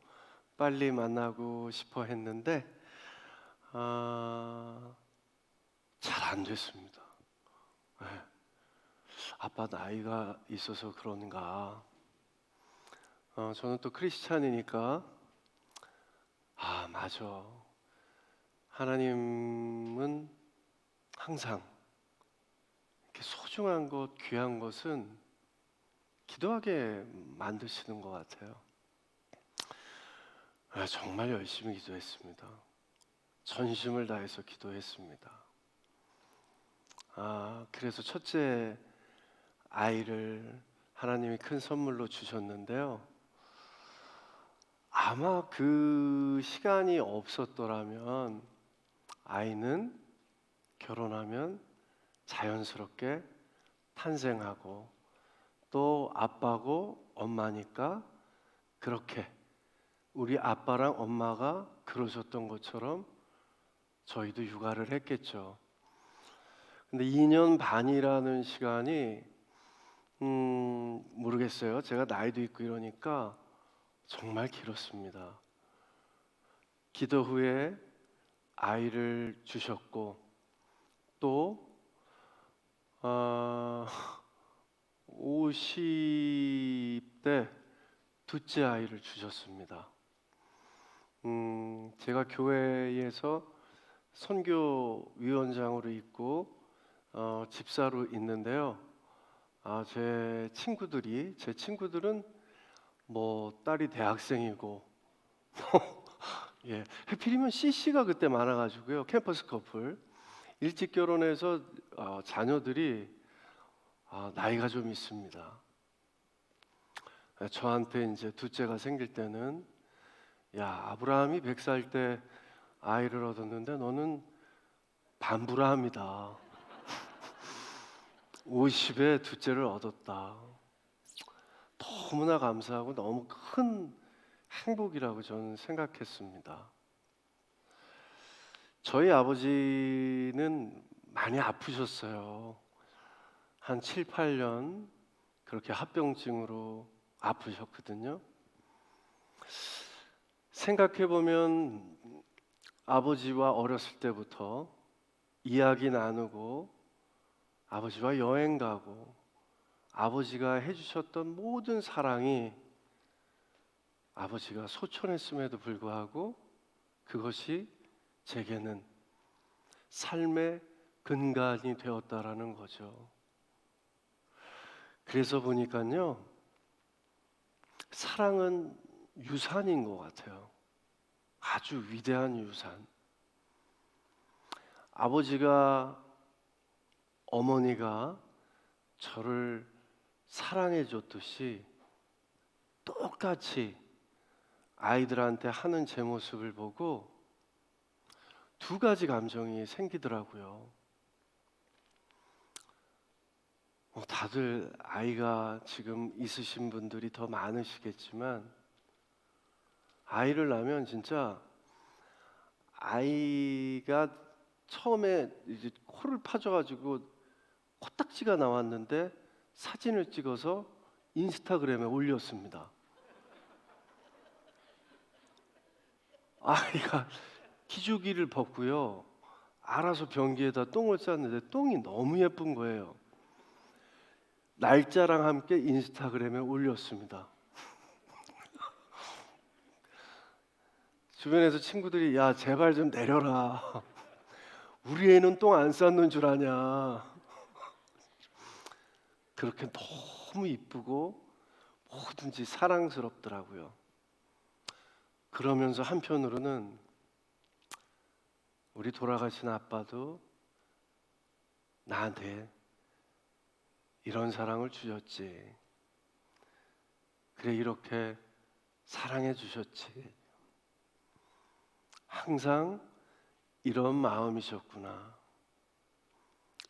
F: 빨리 만나고 싶어 했는데 잘 안 됐습니다. 아빠 나이가 있어서 그런가. 저는 또 크리스찬이니까 맞아. 하나님은 항상 이렇게 소중한 것, 귀한 것은 기도하게 만드시는 것 같아요. 정말 열심히 기도했습니다. 전심을 다해서 기도했습니다. 그래서 첫째 아이를 하나님이 큰 선물로 주셨는데요. 아마 그 시간이 없었더라면 아이는 결혼하면 자연스럽게 탄생하고 또 아빠고 엄마니까 그렇게 우리 아빠랑 엄마가 그러셨던 것처럼 저희도 육아를 했겠죠. 근데 2년 반이라는 시간이 모르겠어요. 제가 나이도 있고 이러니까 정말 길었습니다. 기도 후에 아이를 주셨고 또 50대 둘째 아이를 주셨습니다. 제가 교회에서 선교위원장으로 있고 집사로 있는데요. 제 친구들은 뭐 딸이 대학생이고 하필이면 CC가 그때 많아가지고요. 캠퍼스 커플 일찍 결혼해서 자녀들이 나이가 좀 있습니다. 저한테 이제 둘째가 생길 때는 아브라함이 100살 때 아이를 얻었는데 너는 반브라함이다. 50에 둘째를 얻었다. 너무나 감사하고 너무 큰 행복이라고 저는 생각했습니다. 저희 아버지는 많이 아프셨어요. 한 7, 8년 그렇게 합병증으로 아프셨거든요. 생각해보면 아버지와 어렸을 때부터 이야기 나누고 아버지와 여행 가고 아버지가 해주셨던 모든 사랑이 아버지가 소천했음에도 불구하고 그것이 제게는 삶의 근간이 되었다라는 거죠. 그래서 보니까요, 사랑은 유산인 것 같아요. 아주 위대한 유산. 아버지가 어머니가 저를 사랑해 줬듯이 똑같이 아이들한테 하는 제 모습을 보고 두 가지 감정이 생기더라고요. 다들 아이가 지금 있으신 분들이 더 많으시겠지만 아이를 낳으면 진짜 아이가 처음에 이제 코를 파져가지고 코딱지가 나왔는데 사진을 찍어서 인스타그램에 올렸습니다. 아이가 기저귀를 벗고요, 알아서 변기에다 똥을 쌌는데 똥이 너무 예쁜 거예요. 날짜랑 함께 인스타그램에 올렸습니다. 주변에서 친구들이 야 제발 좀 내려라. 우리 애는 똥 안 쌌는 줄 아냐. 그렇게 너무 이쁘고 뭐든지 사랑스럽더라고요. 그러면서 한편으로는 우리 돌아가신 아빠도 나한테 이런 사랑을 주셨지. 그래 이렇게 사랑해 주셨지. 항상 이런 마음이셨구나.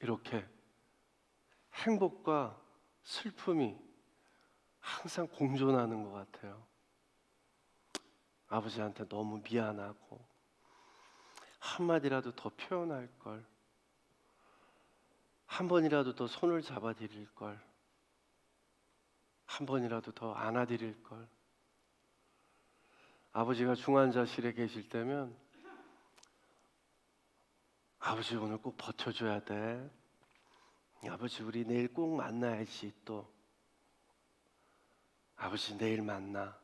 F: 이렇게 행복과 슬픔이 항상 공존하는 것 같아요. 아버지한테 너무 미안하고 한마디라도 더 표현할 걸, 한 번이라도 더 손을 잡아 드릴 걸, 한 번이라도 더 안아 드릴 걸. 아버지가 중환자실에 계실 때면 아버지 오늘 꼭 버텨줘야 돼. 아버지 우리 내일 꼭 만나야지. 또 아버지 내일 만나.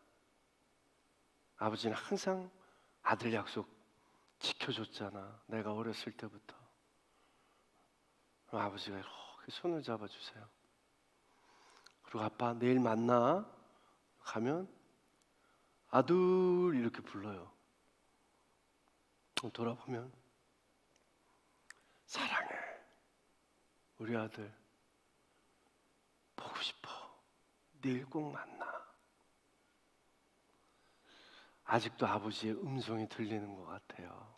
F: 아버지는 항상 아들 약속 지켜줬잖아. 내가 어렸을 때부터. 그럼 아버지가 이렇게 손을 잡아주세요. 그리고 아빠 내일 만나. 가면 아들 이렇게 불러요. 돌아보면 사랑해. 우리 아들 보고 싶어. 내일 꼭 만나. 아직도 아버지의 음성이 들리는 것 같아요.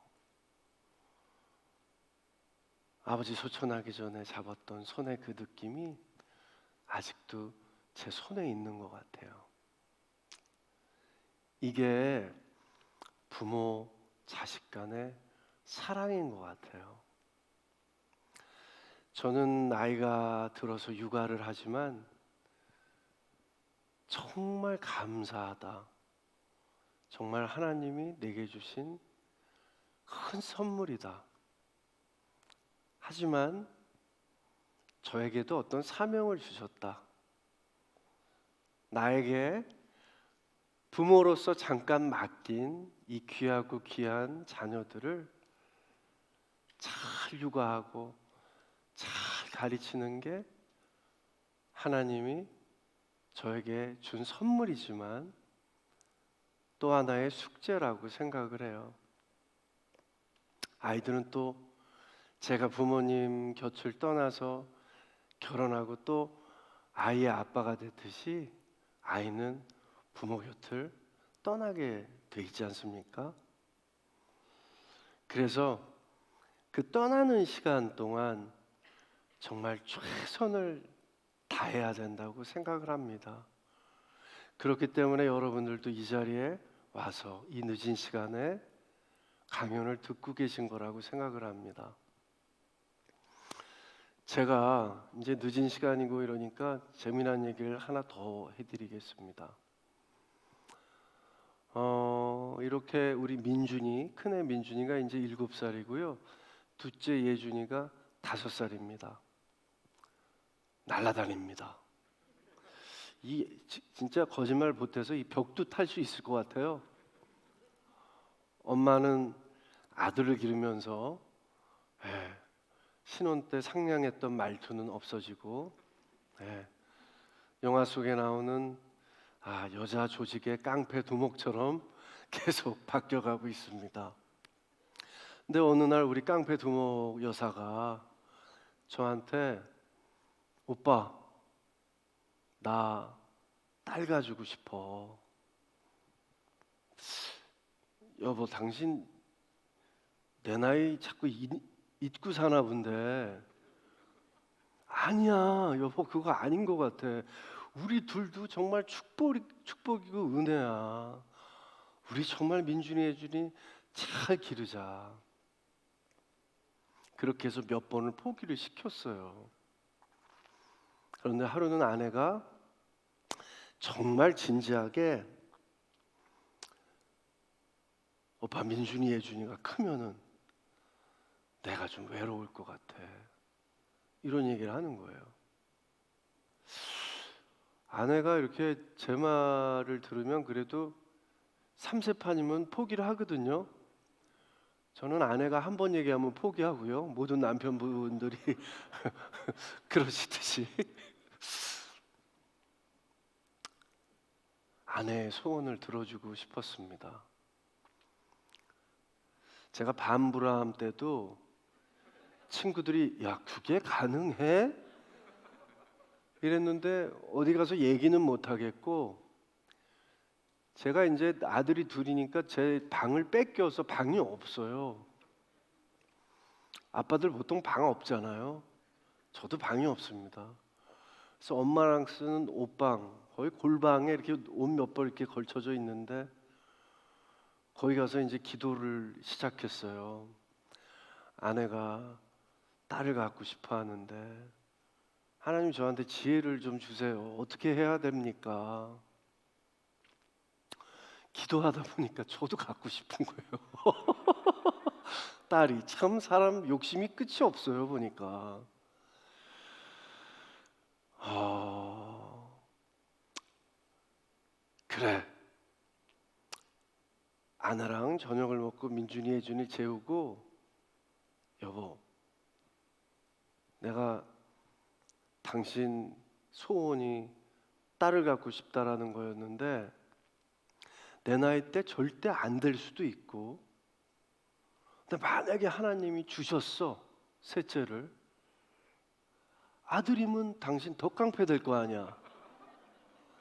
F: 아버지 소천하기 전에 잡았던 손의 그 느낌이 아직도 제 손에 있는 것 같아요. 이게 부모, 자식 간의 사랑인 것 같아요. 저는 나이가 들어서 육아를 하지만 정말 감사하다. 정말 하나님이 내게 주신 큰 선물이다. 하지만 저에게도 어떤 사명을 주셨다. 나에게 부모로서 잠깐 맡긴 이 귀하고 귀한 자녀들을 잘 육아하고 잘 가르치는 게 하나님이 저에게 준 선물이지만 또 하나의 숙제라고 생각을 해요. 아이들은 또 제가 부모님 곁을 떠나서 결혼하고 또 아이의 아빠가 됐듯이 아이는 부모 곁을 떠나게 돼 있지 않습니까? 그래서 그 떠나는 시간 동안 정말 최선을 다해야 된다고 생각을 합니다. 그렇기 때문에 여러분들도 이 자리에 와서 이 늦은 시간에 강연을 듣고 계신 거라고 생각을 합니다. 제가 이제 늦은 시간이고 이러니까 재미난 얘기를 하나 더 해드리겠습니다. 이렇게 우리 민준이, 큰애 민준이가 이제 7살이고요. 둘째 예준이가 5살입니다. 날아다닙니다. 진짜 거짓말 못해서 이 벽도 탈 수 있을 것 같아요. 엄마는 아들을 기르면서 신혼 때 상냥했던 말투는 없어지고 영화 속에 나오는 여자 조직의 깡패 두목처럼 계속 바뀌어가고 있습니다. 근데 어느 날 우리 깡패 두목 여사가 저한테 오빠 나 딸 가지고 싶어. 여보 당신 내 나이 자꾸 잊고 사나 본데. 아니야 여보 그거 아닌 것 같아. 우리 둘도 정말 축복이고 은혜야. 우리 정말 민준이 예준이 잘 기르자. 그렇게 해서 몇 번을 포기를 시켰어요. 그런데 하루는 아내가 정말 진지하게 오빠 민준이 예준이가 크면은 내가 좀 외로울 것 같아. 이런 얘기를 하는 거예요. 아내가 이렇게 제 말을 들으면 그래도 3세판이면 포기를 하거든요. 저는 아내가 한 번 얘기하면 포기하고요. 모든 남편분들이 그러시듯이 아내의 소원을 들어주고 싶었습니다. 제가 반불암 때도 친구들이 야 그게 가능해? 이랬는데 어디 가서 얘기는 못 하겠고 제가 이제 아들이 둘이니까 제 방을 뺏겨서 방이 없어요. 아빠들 보통 방 없잖아요. 저도 방이 없습니다. 그래서 엄마랑 쓰는 옷방, 거의 골방에 이렇게 옷 몇 벌 이렇게 걸쳐져 있는데 거기 가서 이제 기도를 시작했어요. 아내가 딸을 갖고 싶어 하는데 하나님 저한테 지혜를 좀 주세요. 어떻게 해야 됩니까? 기도하다 보니까 저도 갖고 싶은 거예요. 딸이 참 사람 욕심이 끝이 없어요 보니까. 그래. 아내랑 저녁을 먹고 민준이, 혜준이 재우고 여보, 내가 당신 소원이 딸을 갖고 싶다라는 거였는데 내 나이 때 절대 안 될 수도 있고 근데 만약에 하나님이 주셨어 셋째를 아들이면 당신 더 깡패 될 거 아니야.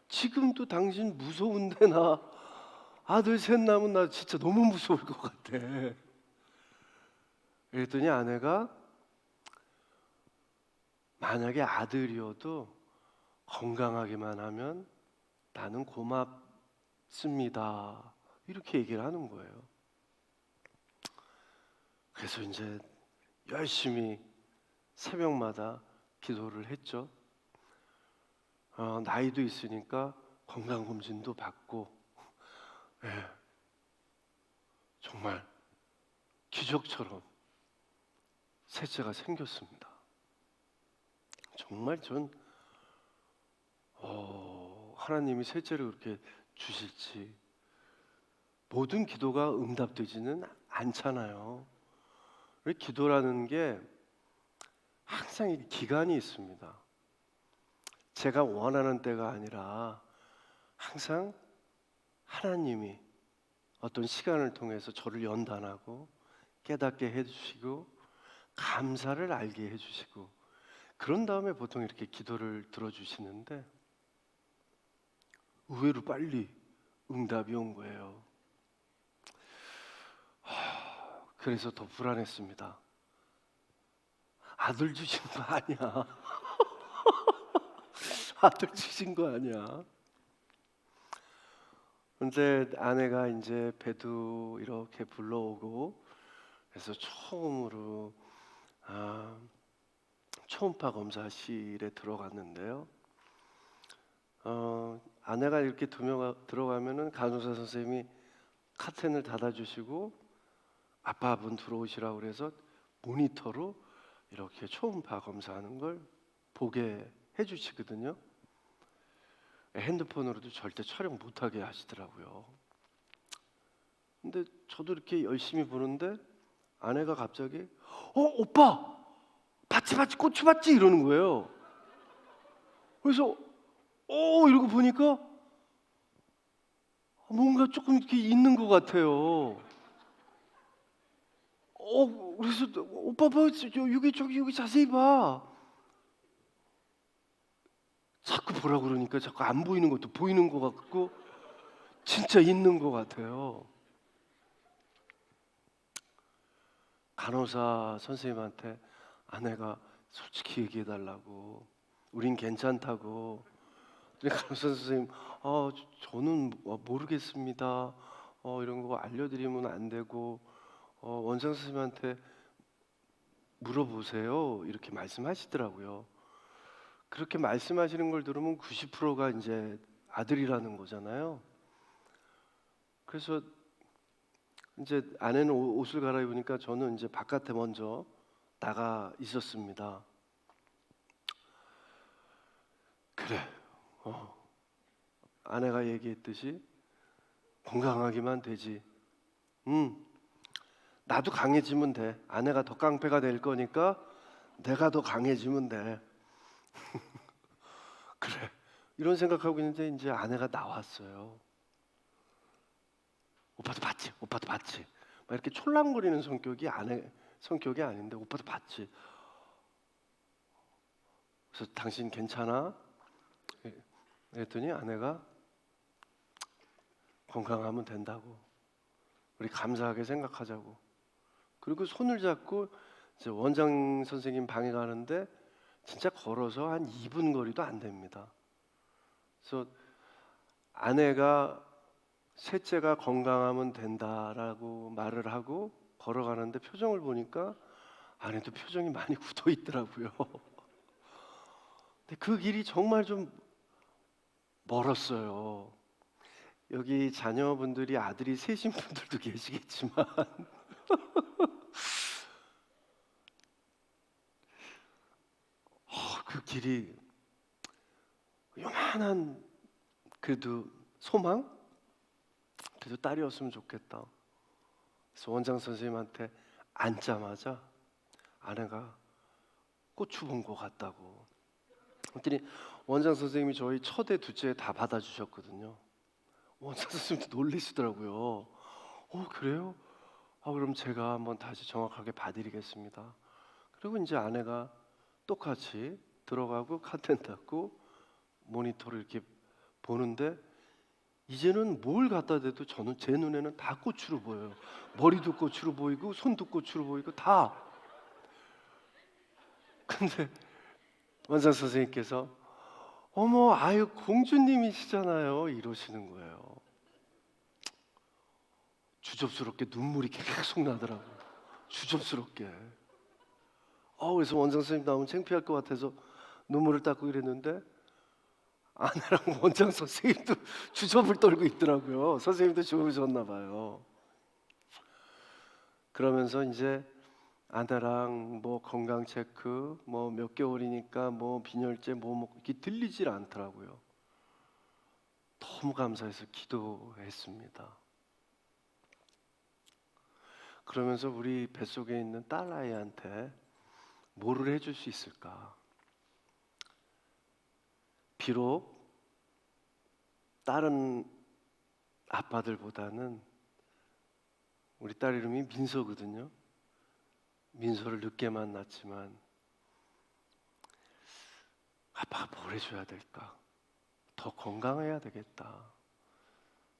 F: 지금도 당신 무서운데 나 아들 셋 낳으면 나 진짜 너무 무서울 것 같아. 그랬더니 아내가 만약에 아들이어도 건강하기만 하면 나는 고맙습니다. 이렇게 얘기를 하는 거예요. 그래서 이제 열심히 새벽마다 기도를 했죠. 나이도 있으니까 건강검진도 받고 정말 기적처럼 셋째가 생겼습니다. 정말 전 하나님이 셋째를 그렇게 주실지 모든 기도가 응답되지는 않잖아요. 기도라는 게 항상 기간이 있습니다. 제가 원하는 때가 아니라 항상 하나님이 어떤 시간을 통해서 저를 연단하고 깨닫게 해주시고 감사를 알게 해주시고 그런 다음에 보통 이렇게 기도를 들어주시는데 의외로 빨리 응답이 온 거예요. 그래서 더 불안했습니다. 아들 주신 거 아니야. 아들 주신 거 아니야. 근데 아내가 이제 배도 이렇게 불러오고 그래서 처음으로 초음파 검사실에 들어갔는데요. 아내가 이렇게 들어가면은 간호사 선생님이 카텐을 닫아주시고 아빠분 들어오시라고 그래서 모니터로 이렇게 초음파 검사하는 걸 보게 해주시거든요. 핸드폰으로도 절대 촬영 못하게 하시더라고요. 근데 저도 이렇게 열심히 보는데 아내가 갑자기 오빠 봤지 고추 봤지 이러는 거예요. 그래서 이러고 보니까 뭔가 조금 이렇게 있는 것 같아요. 그래서 오빠 봐 여기 자세히 봐. 자꾸 보라고 그러니까 자꾸 안 보이는 것도 보이는 것 같고 진짜 있는 것 같아요. 간호사 선생님한테 아내가 솔직히 얘기해 달라고 우린 괜찮다고. 간호사 선생님 저는 모르겠습니다. 이런 거 알려드리면 안 되고 원장 선생님한테 물어보세요 이렇게 말씀하시더라고요. 그렇게 말씀하시는 걸 들으면 90%가 이제 아들이라는 거잖아요. 그래서 이제 아내는 옷을 갈아입으니까 저는 이제 바깥에 먼저 나가 있었습니다. 그래, 아내가 얘기했듯이 건강하기만 되지. 나도 강해지면 돼. 아내가 더 깡패가 될 거니까 내가 더 강해지면 돼. 그래 이런 생각하고 있는데 이제 아내가 나왔어요. 오빠도 봤지 막 이렇게 촐랑거리는 성격이 아내 성격이 아닌데 오빠도 봤지. 그래서 당신 괜찮아? 그랬더니 아내가 건강하면 된다고 우리 감사하게 생각하자고 그리고 손을 잡고 이제 원장 선생님 방에 가는데 진짜 걸어서 한 2분 거리도 안 됩니다. 그래서 아내가 셋째가 건강하면 된다라고 말을 하고 걸어가는데 표정을 보니까 아내도 표정이 많이 굳어 있더라고요. 근데 그 길이 정말 좀 멀었어요. 여기 자녀분들이 아들이 셋인 분들도 계시겠지만 그 길이 요만한 그래도 소망? 그래도 딸이었으면 좋겠다. 그래서 원장 선생님한테 앉자마자 아내가 고추 본 것 같다고. 그랬더니 원장 선생님이 저희 첫애, 둘째 다 받아주셨거든요. 원장 선생님도 놀리시더라고요. 그래요? 그럼 제가 한번 다시 정확하게 봐드리겠습니다. 그리고 이제 아내가 똑같이 들어가고 카텐 닫고 모니터를 이렇게 보는데 이제는 뭘 갖다 대도 저는 제 눈에는 다 고추로 보여요. 머리도 고추로 보이고 손도 고추로 보이고 다. 근데 원장 선생님께서 어머 아유 공주님이시잖아요 이러시는 거예요. 주접스럽게 눈물이 계속 나더라고요. 주접스럽게. 그래서 원장 선생님 나오면 창피할 것 같아서 눈물을 닦고 이랬는데 아내랑 원장 선생님도 주접을 떨고 있더라고요. 선생님도 좋으셨나 봐요. 그러면서 이제 아내랑 뭐 건강 체크, 뭐 몇 개월이니까 뭐 빈혈제 뭐 먹고 이게 들리질 않더라고요. 너무 감사해서 기도했습니다. 그러면서 우리 뱃속에 있는 딸아이한테 뭐를 해줄 수 있을까? 비록 다른 아빠들보다는 우리 딸 이름이 민서거든요. 민서를 늦게 만났지만 아빠가 뭘 해줘야 될까? 더 건강해야 되겠다.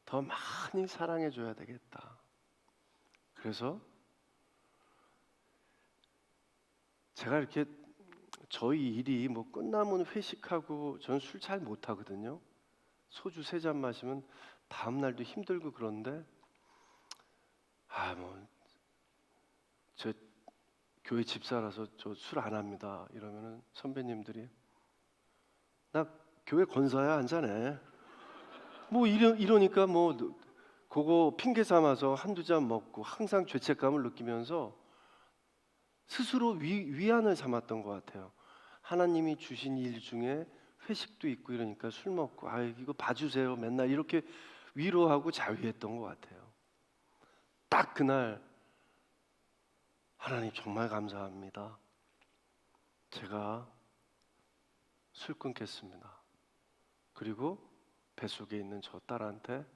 F: 더 많이 사랑해줘야 되겠다. 그래서 제가 이렇게 저희 일이 뭐 끝나면 회식하고 전 술 잘 못하거든요. 소주 3잔 마시면 다음 날도 힘들고 그런데 저 교회 집사라서 저 술 안 합니다. 이러면은 선배님들이 나 교회 권사야 안 자네. 뭐 이러니까 뭐 그거 핑계 삼아서 한두 잔 먹고 항상 죄책감을 느끼면서 스스로 위안을 삼았던 것 같아요. 하나님이 주신 일 중에 회식도 있고 이러니까 술 먹고 이거 봐주세요 맨날 이렇게 위로하고 자위했던 것 같아요. 딱 그날 하나님 정말 감사합니다. 제가 술 끊겠습니다. 그리고 뱃속에 있는 저 딸한테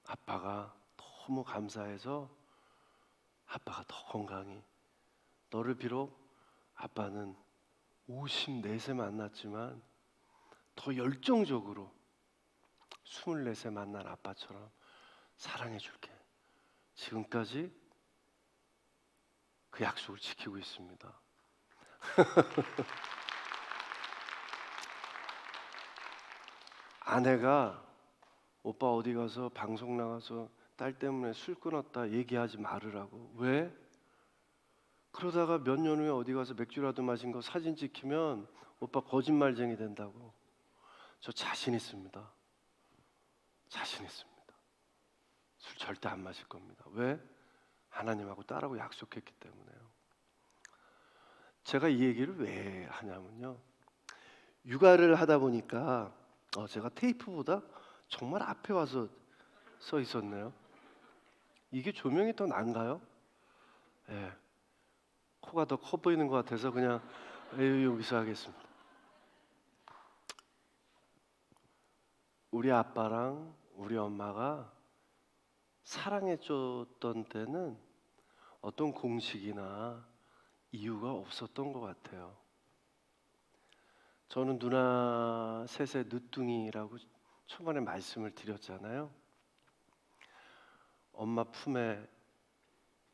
F: 아빠가 너무 감사해서 아빠가 더 건강히 너를 비록 아빠는 54세 만났지만 더 열정적으로 24세 만난 아빠처럼 사랑해 줄게. 지금까지 그 약속을 지키고 있습니다. 아내가 오빠 어디 가서 방송 나가서 딸 때문에 술 끊었다 얘기하지 말으라고. 왜? 그러다가 몇 년 후에 어디 가서 맥주라도 마신 거 사진 찍히면 오빠 거짓말쟁이 된다고. 저 자신 있습니다. 자신 있습니다. 술 절대 안 마실 겁니다. 왜? 하나님하고 딸하고 약속했기 때문에요. 제가 이 얘기를 왜 하냐면요. 육아를 하다 보니까 제가 테이프보다 정말 앞에 와서 서 있었네요. 이게 조명이 더 나은가요? 네. 코가 더 커 보이는 것 같아서 그냥 여기서 하겠습니다. 우리 아빠랑 우리 엄마가 사랑해줬던 때는 어떤 공식이나 이유가 없었던 것 같아요. 저는 누나 셋의 늦둥이라고 초반에 말씀을 드렸잖아요. 엄마 품에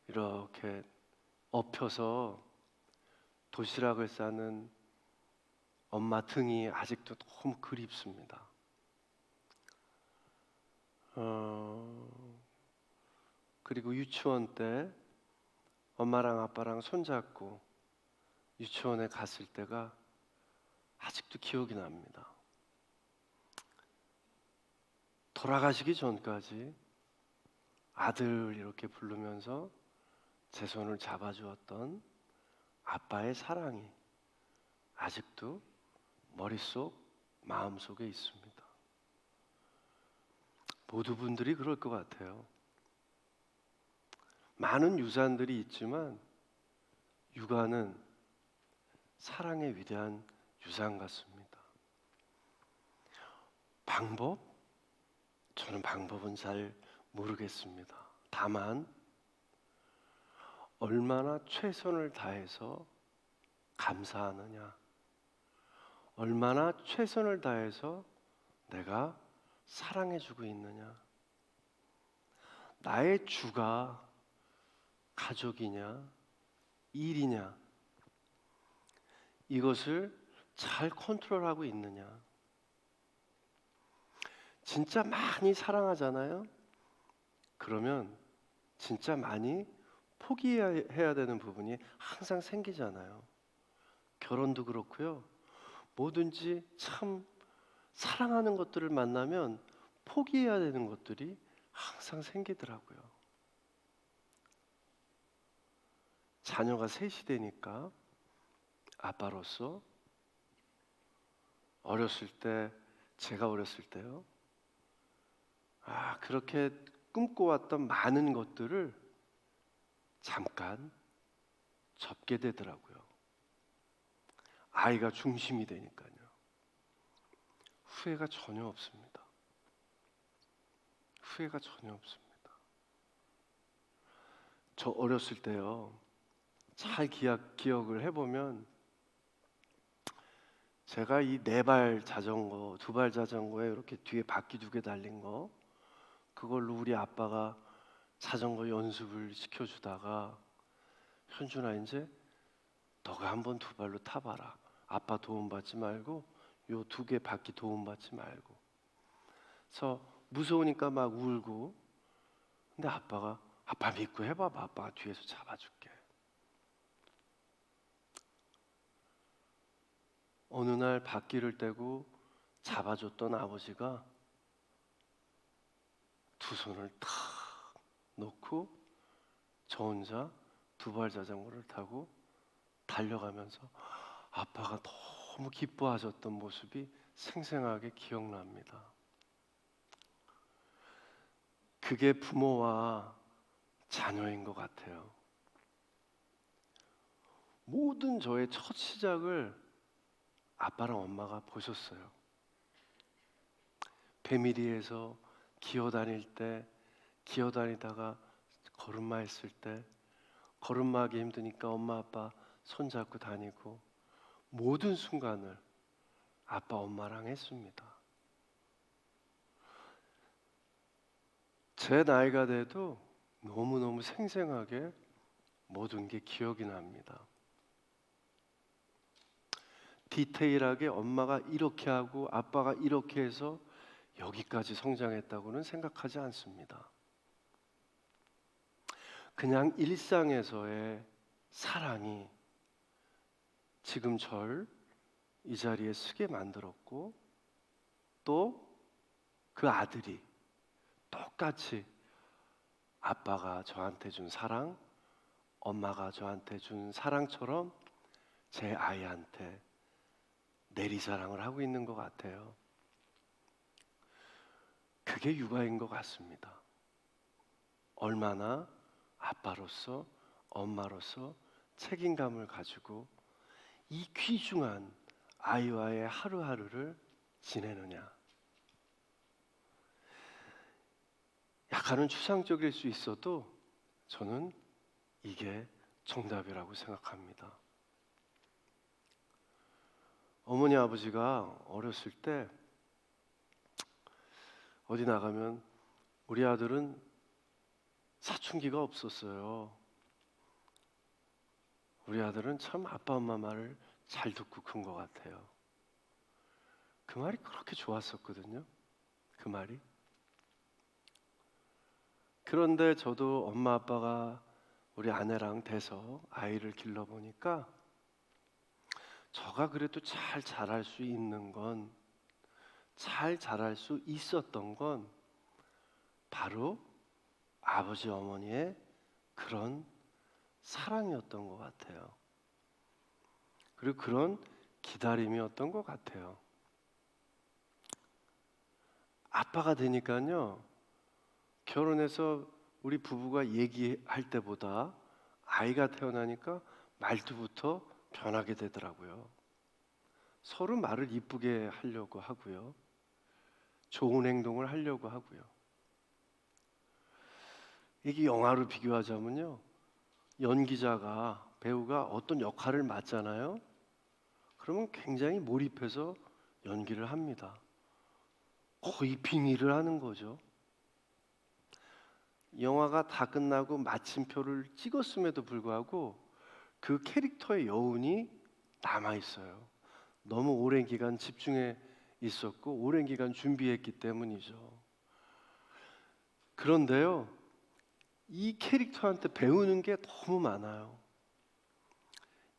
F: 이렇게 엎혀서 도시락을 싸는 엄마 등이 아직도 너무 그립습니다. 그리고 유치원 때 엄마랑 아빠랑 손잡고 유치원에 갔을 때가 아직도 기억이 납니다. 돌아가시기 전까지 아들 이렇게 부르면서 제 손을 잡아주었던 아빠의 사랑이 아직도 머릿속, 마음속에 있습니다. 모두 분들이 그럴 것 같아요. 많은 유산들이 있지만 육아는 사랑의 위대한 유산 같습니다. 방법? 저는 방법은 잘 모르겠습니다. 다만 얼마나 최선을 다해서 감사하느냐, 얼마나 최선을 다해서 내가 사랑해주고 있느냐, 나의 주가 가족이냐 일이냐, 이것을 잘 컨트롤하고 있느냐. 진짜 많이 사랑하잖아요. 그러면 진짜 많이 포기해야 되는 부분이 항상 생기잖아요. 결혼도 그렇고요. 뭐든지 참 사랑하는 것들을 만나면 포기해야 되는 것들이 항상 생기더라고요. 자녀가 셋이 되니까 아빠로서 어렸을 때, 제가 어렸을 때요, 그렇게 꿈꿔왔던 많은 것들을 잠깐 접게 되더라고요. 아이가 중심이 되니까요. 후회가 전혀 없습니다. 후회가 전혀 없습니다. 저 어렸을 때요, 잘 기억을 해보면 제가 이 4발 자전거, 2발 자전거에 이렇게 뒤에 바퀴 2개 달린 거, 그걸로 우리 아빠가 자전거 연습을 시켜주다가, 현준아, 이제 너가 한번 2발로 타봐라. 아빠 도움받지 말고 요 2개 바퀴 도움받지 말고. 그래서 무서우니까 막 울고, 근데 아빠가 아빠 믿고 해봐봐. 아빠가 뒤에서 잡아줄게. 어느 날 바퀴를 떼고 잡아줬던 아버지가 두 손을 탁 놓고 저 혼자 2발 자전거를 타고 달려가면서 아빠가 너무 기뻐하셨던 모습이 생생하게 기억납니다. 그게 부모와 자녀인 것 같아요. 모든 저의 첫 시작을 아빠랑 엄마가 보셨어요. 패밀리에서 기어다닐 때, 기어다니다가 걸음마 했을 때, 걸음마하기 힘드니까 엄마 아빠 손잡고 다니고, 모든 순간을 아빠 엄마랑 했습니다. 제 나이가 돼도 너무너무 생생하게 모든 게 기억이 납니다. 디테일하게 엄마가 이렇게 하고 아빠가 이렇게 해서 여기까지 성장했다고는 생각하지 않습니다. 그냥 일상에서의 사랑이 지금 절 이 자리에 서게 만들었고, 또 그 아들이 똑같이 아빠가 저한테 준 사랑, 엄마가 저한테 준 사랑처럼 제 아이한테 내리사랑을 하고 있는 것 같아요. 그게 육아인 것 같습니다. 얼마나 아빠로서, 엄마로서 책임감을 가지고 이 귀중한 아이와의 하루하루를 지내느냐. 약간은 추상적일 수 있어도 저는 이게 정답이라고 생각합니다. 어머니 아버지가 어렸을 때 어디 나가면, 우리 아들은 사춘기가 없었어요. 우리 아들은 참 아빠 엄마 말을 잘 듣고 큰 것 같아요. 그 말이 그렇게 좋았었거든요. 그 말이. 그런데 저도 엄마 아빠가 우리 아내랑 돼서 아이를 길러보니까 저가 그래도 잘 자랄 수 있는 건, 잘 자랄 수 있었던 건 바로 아버지 어머니의 그런 사랑이었던 것 같아요. 그리고 그런 기다림이었던 것 같아요. 아빠가 되니까요, 결혼해서 우리 부부가 얘기할 때보다 아이가 태어나니까 말투부터 변하게 되더라고요. 서로 말을 이쁘게 하려고 하고요. 좋은 행동을 하려고 하고요. 이게 영화로 비교하자면요, 연기자가, 배우가 어떤 역할을 맡잖아요. 그러면 굉장히 몰입해서 연기를 합니다. 거의 빙의를 하는 거죠. 영화가 다 끝나고 마침표를 찍었음에도 불구하고 그 캐릭터의 여운이 남아 있어요. 너무 오랜 기간 집중해 있었고 오랜 기간 준비했기 때문이죠. 그런데요, 이 캐릭터한테 배우는 게 너무 많아요.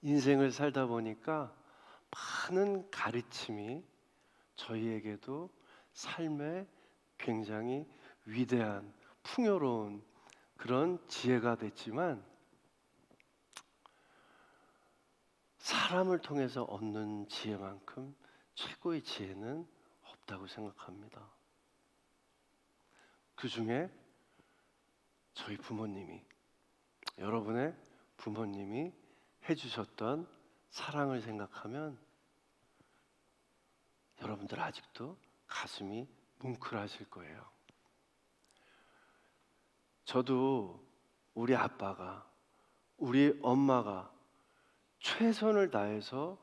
F: 인생을 살다 보니까 많은 가르침이 저희에게도 삶의 굉장히 위대한, 풍요로운 그런 지혜가 됐지만, 사람을 통해서 얻는 지혜만큼 최고의 지혜는 없다고 생각합니다. 그 중에 저희 부모님이, 여러분의 부모님이 해주셨던 사랑을 생각하면 여러분들 아직도 가슴이 뭉클하실 거예요. 저도 우리 아빠가, 우리 엄마가 최선을 다해서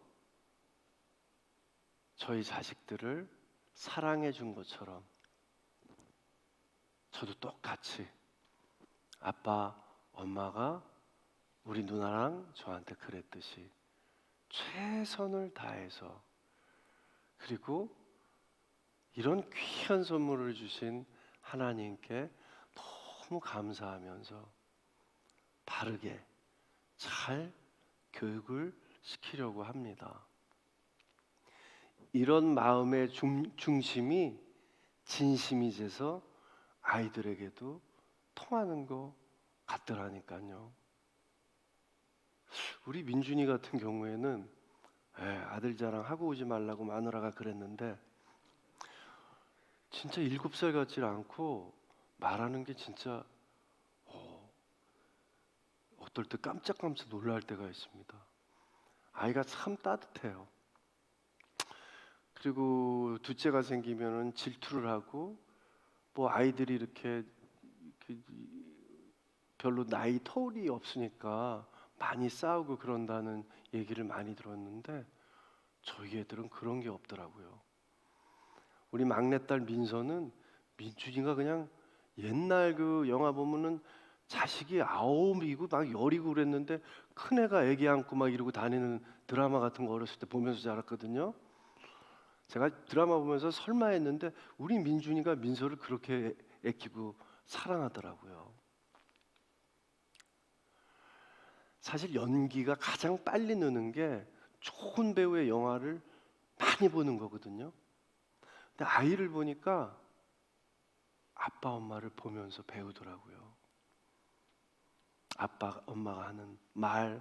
F: 저희 자식들을 사랑해 준 것처럼 저도 똑같이 아빠, 엄마가 우리 누나랑 저한테 그랬듯이 최선을 다해서, 그리고 이런 귀한 선물을 주신 하나님께 너무 감사하면서 바르게 잘 교육을 시키려고 합니다. 이런 마음의 중심이 진심이 돼서 아이들에게도 통하는 것 같더라니까요. 우리 민준이 같은 경우에는 아들 자랑 하고 오지 말라고 마누라가 그랬는데 진짜 7살 같지 않고 말하는 게 진짜 어떨 때 깜짝깜짝 놀랄 때가 있습니다. 아이가 참 따뜻해요. 그리고 둘째가 생기면은 질투를 하고, 뭐 아이들이 이렇게 별로 나이 터울이 없으니까 많이 싸우고 그런다는 얘기를 많이 들었는데 저희 애들은 그런 게 없더라고요. 우리 막내딸 민서는 민준이가 그냥 옛날 그 영화 보면은 자식이 9이고 막 10이고 그랬는데 큰애가 애기 안고 막 이러고 다니는 드라마 같은 거 어렸을 때 보면서 자랐거든요. 제가 드라마 보면서 설마 했는데 우리 민준이가 민서를 그렇게 애끼고 사랑하더라고요. 사실 연기가 가장 빨리 느는 게 좋은 배우의 영화를 많이 보는 거거든요. 근데 아이를 보니까 아빠 엄마를 보면서 배우더라고요. 아빠 엄마가 하는 말,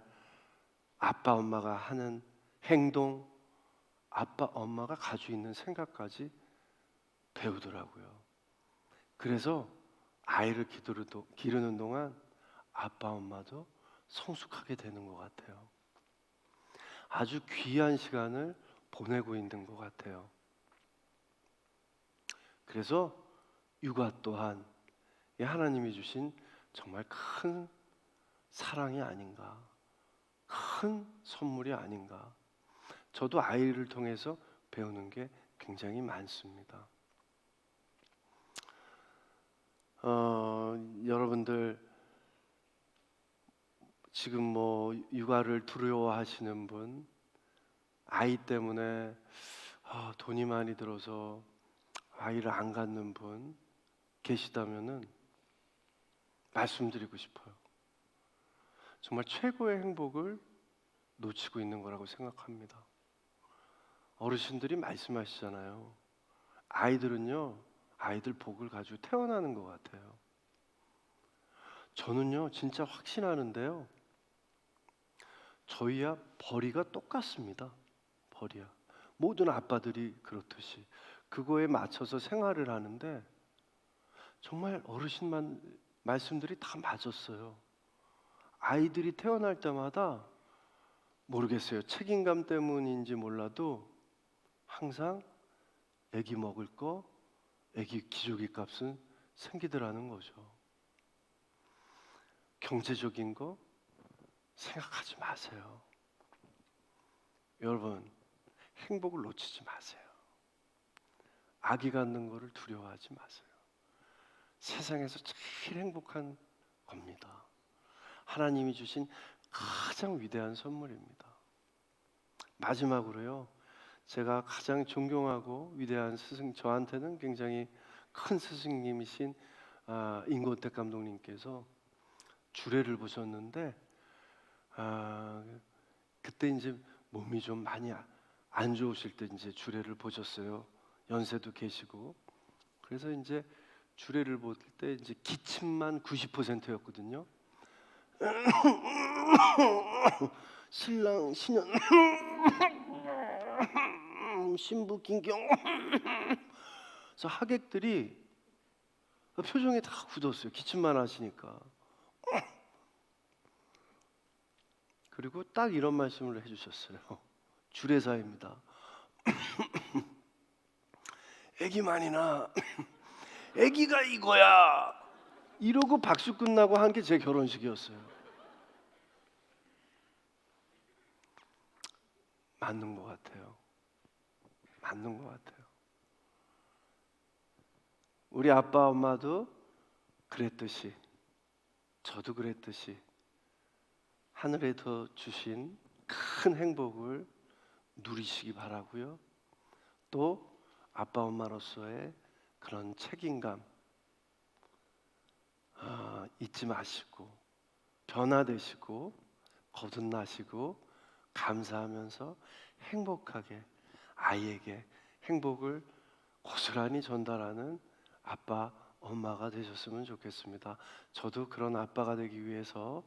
F: 아빠 엄마가 하는 행동, 아빠 엄마가 가지고 있는 생각까지 배우더라고요. 그래서 아이를 기르는 동안 아빠 엄마도 성숙하게 되는 것 같아요. 아주 귀한 시간을 보내고 있는 것 같아요. 그래서 육아 또한 하나님이 주신 정말 큰 사랑이 아닌가, 큰 선물이 아닌가. 저도 아이를 통해서 배우는 게 굉장히 많습니다. 여러분들 지금 뭐 육아를 두려워하시는 분, 아이 때문에 돈이 많이 들어서 아이를 안 갖는 분 계시다면은 말씀드리고 싶어요. 정말 최고의 행복을 놓치고 있는 거라고 생각합니다. 어르신들이 말씀하시잖아요. 아이들은요, 아이들 복을 가지고 태어나는 것 같아요. 저는요, 진짜 확신하는데요. 저희야 벌이가 똑같습니다. 벌이야. 모든 아빠들이 그렇듯이 그거에 맞춰서 생활을 하는데 정말 어르신만 말씀들이 다 맞았어요. 아이들이 태어날 때마다 모르겠어요. 책임감 때문인지 몰라도 항상 애기 먹을 거, 애기 기저귀 값은 생기더라는 거죠. 경제적인 거 생각하지 마세요. 여러분, 행복을 놓치지 마세요. 아기 갖는 거를 두려워하지 마세요. 세상에서 제일 행복한 겁니다. 하나님이 주신 가장 위대한 선물입니다. 마지막으로요, 제가 가장 존경하고 위대한 스승, 저한테는 굉장히 큰 스승님이신 임권택 감독님께서 주례를 보셨는데 그때 이제 몸이 좀 많이 안 좋으실 때 이제 주례를 보셨어요. 연세도 계시고. 그래서 이제 주례를 볼 때 이제 기침만 90%였거든요. 신랑 신년 신부 긴경. 그래서 하객들이 표정이 다 굳었어요. 기침만 하시니까. 그리고 딱 이런 말씀을 해주셨어요. 주례사입니다. 애기만이나 애기가 이거야 이러고 박수 끝나고 한 게 제 결혼식이었어요. 맞는 것 같아요. 맞는 것 같아요. 우리 아빠 엄마도 그랬듯이 저도 그랬듯이 하늘에서 주신 큰 행복을 누리시기 바라고요. 또 아빠 엄마로서의 그런 책임감 잊지 마시고 변화되시고 거듭나시고 감사하면서 행복하게 아이에게 행복을 고스란히 전달하는 아빠 엄마가 되셨으면 좋겠습니다. 저도 그런 아빠가 되기 위해서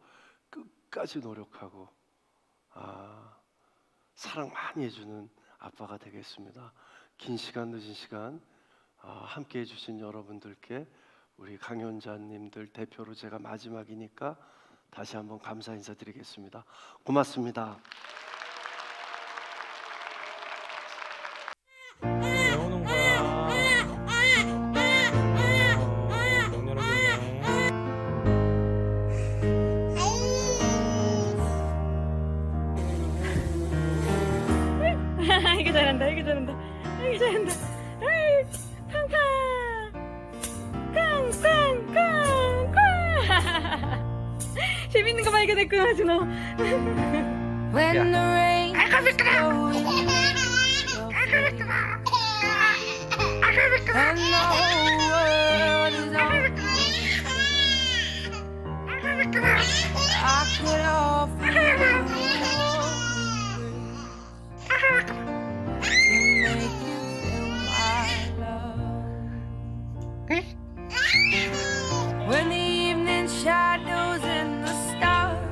F: 끝까지 노력하고 사랑 많이 해주는 아빠가 되겠습니다. 긴 시간 늦은 시간 함께 해주신 여러분들께 우리 강연자님들 대표로 제가 마지막이니까 다시 한번 감사 인사드리겠습니다. 고맙습니다.
D: 왜 오는 거야? 명렬하게.
G: 이거 잘한다, 이거 잘한다, 이거 잘한다. 아이, 팡팡, 쾅쾅쾅쾅. 재밌는 거 발견했구나, 준호.
H: When the rain is blowing, and the whole world is on I could offer you to make you feel my love. When the evening shadows and the stars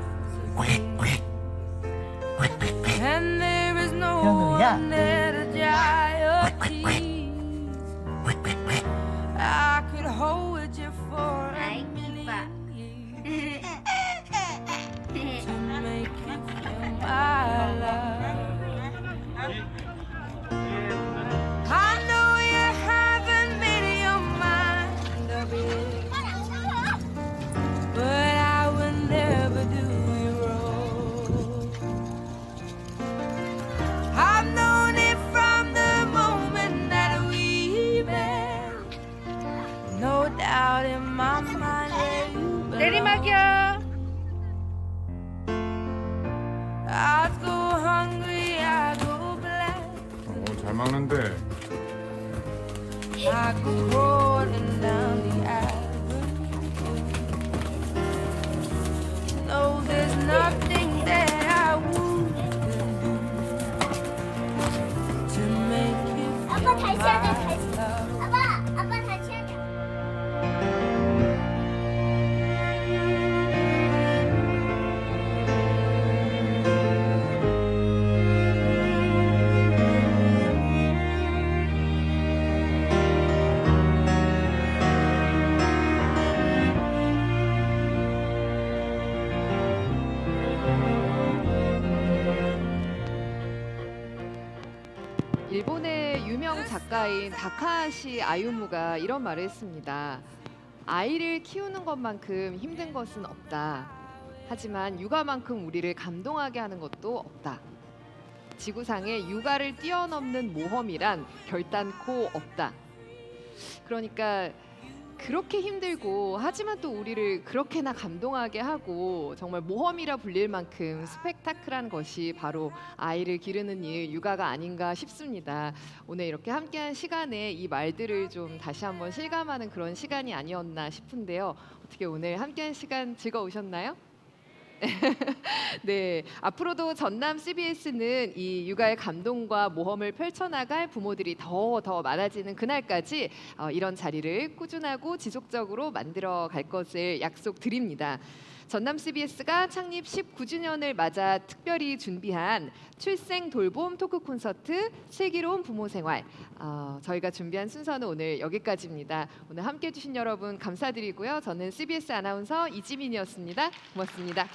H: and there is no one there to dry your tears, I could hold you for a million years to make you feel my love. I know you haven't made your mind up yet, but I will never do you wrong. I've known it from the moment that we met. No doubt in my mind that you belong.
G: 내리막이야.
I: 막는데
H: I go rolling down the avenue. No, there's nothing that I wouldn't do to make you feel my love.
G: 아빠 다시 하자.
A: 일본의 유명 작가인 다카하시 아유무가 이런 말을 했습니다. 아이를 키우는 것만큼 힘든 것은 없다. 하지만 육아만큼 우리를 감동하게 하는 것도 없다. 지구상에 육아를 뛰어넘는 모험이란 결단코 없다. 그러니까 그렇게 힘들고 하지만 또 우리를 그렇게나 감동하게 하고 정말 모험이라 불릴 만큼 스펙타클한 것이 바로 아이를 기르는 일, 육아가 아닌가 싶습니다. 오늘 이렇게 함께한 시간에 이 말들을 좀 다시 한번 실감하는 그런 시간이 아니었나 싶은데요. 어떻게 오늘 함께한 시간 즐거우셨나요? 네, 앞으로도 전남 CBS는 이 육아의 감동과 모험을 펼쳐나갈 부모들이 더 많아지는 그날까지 이런 자리를 꾸준하고 지속적으로 만들어 갈 것을 약속드립니다. 전남 CBS가 창립 19주년을 맞아 특별히 준비한 출생 돌봄 토크 콘서트 슬기로운 부모 생활. 저희가 준비한 순서는 오늘 여기까지입니다. 오늘 함께해 주신 여러분 감사드리고요. 저는 CBS 아나운서 이지민이었습니다. 고맙습니다.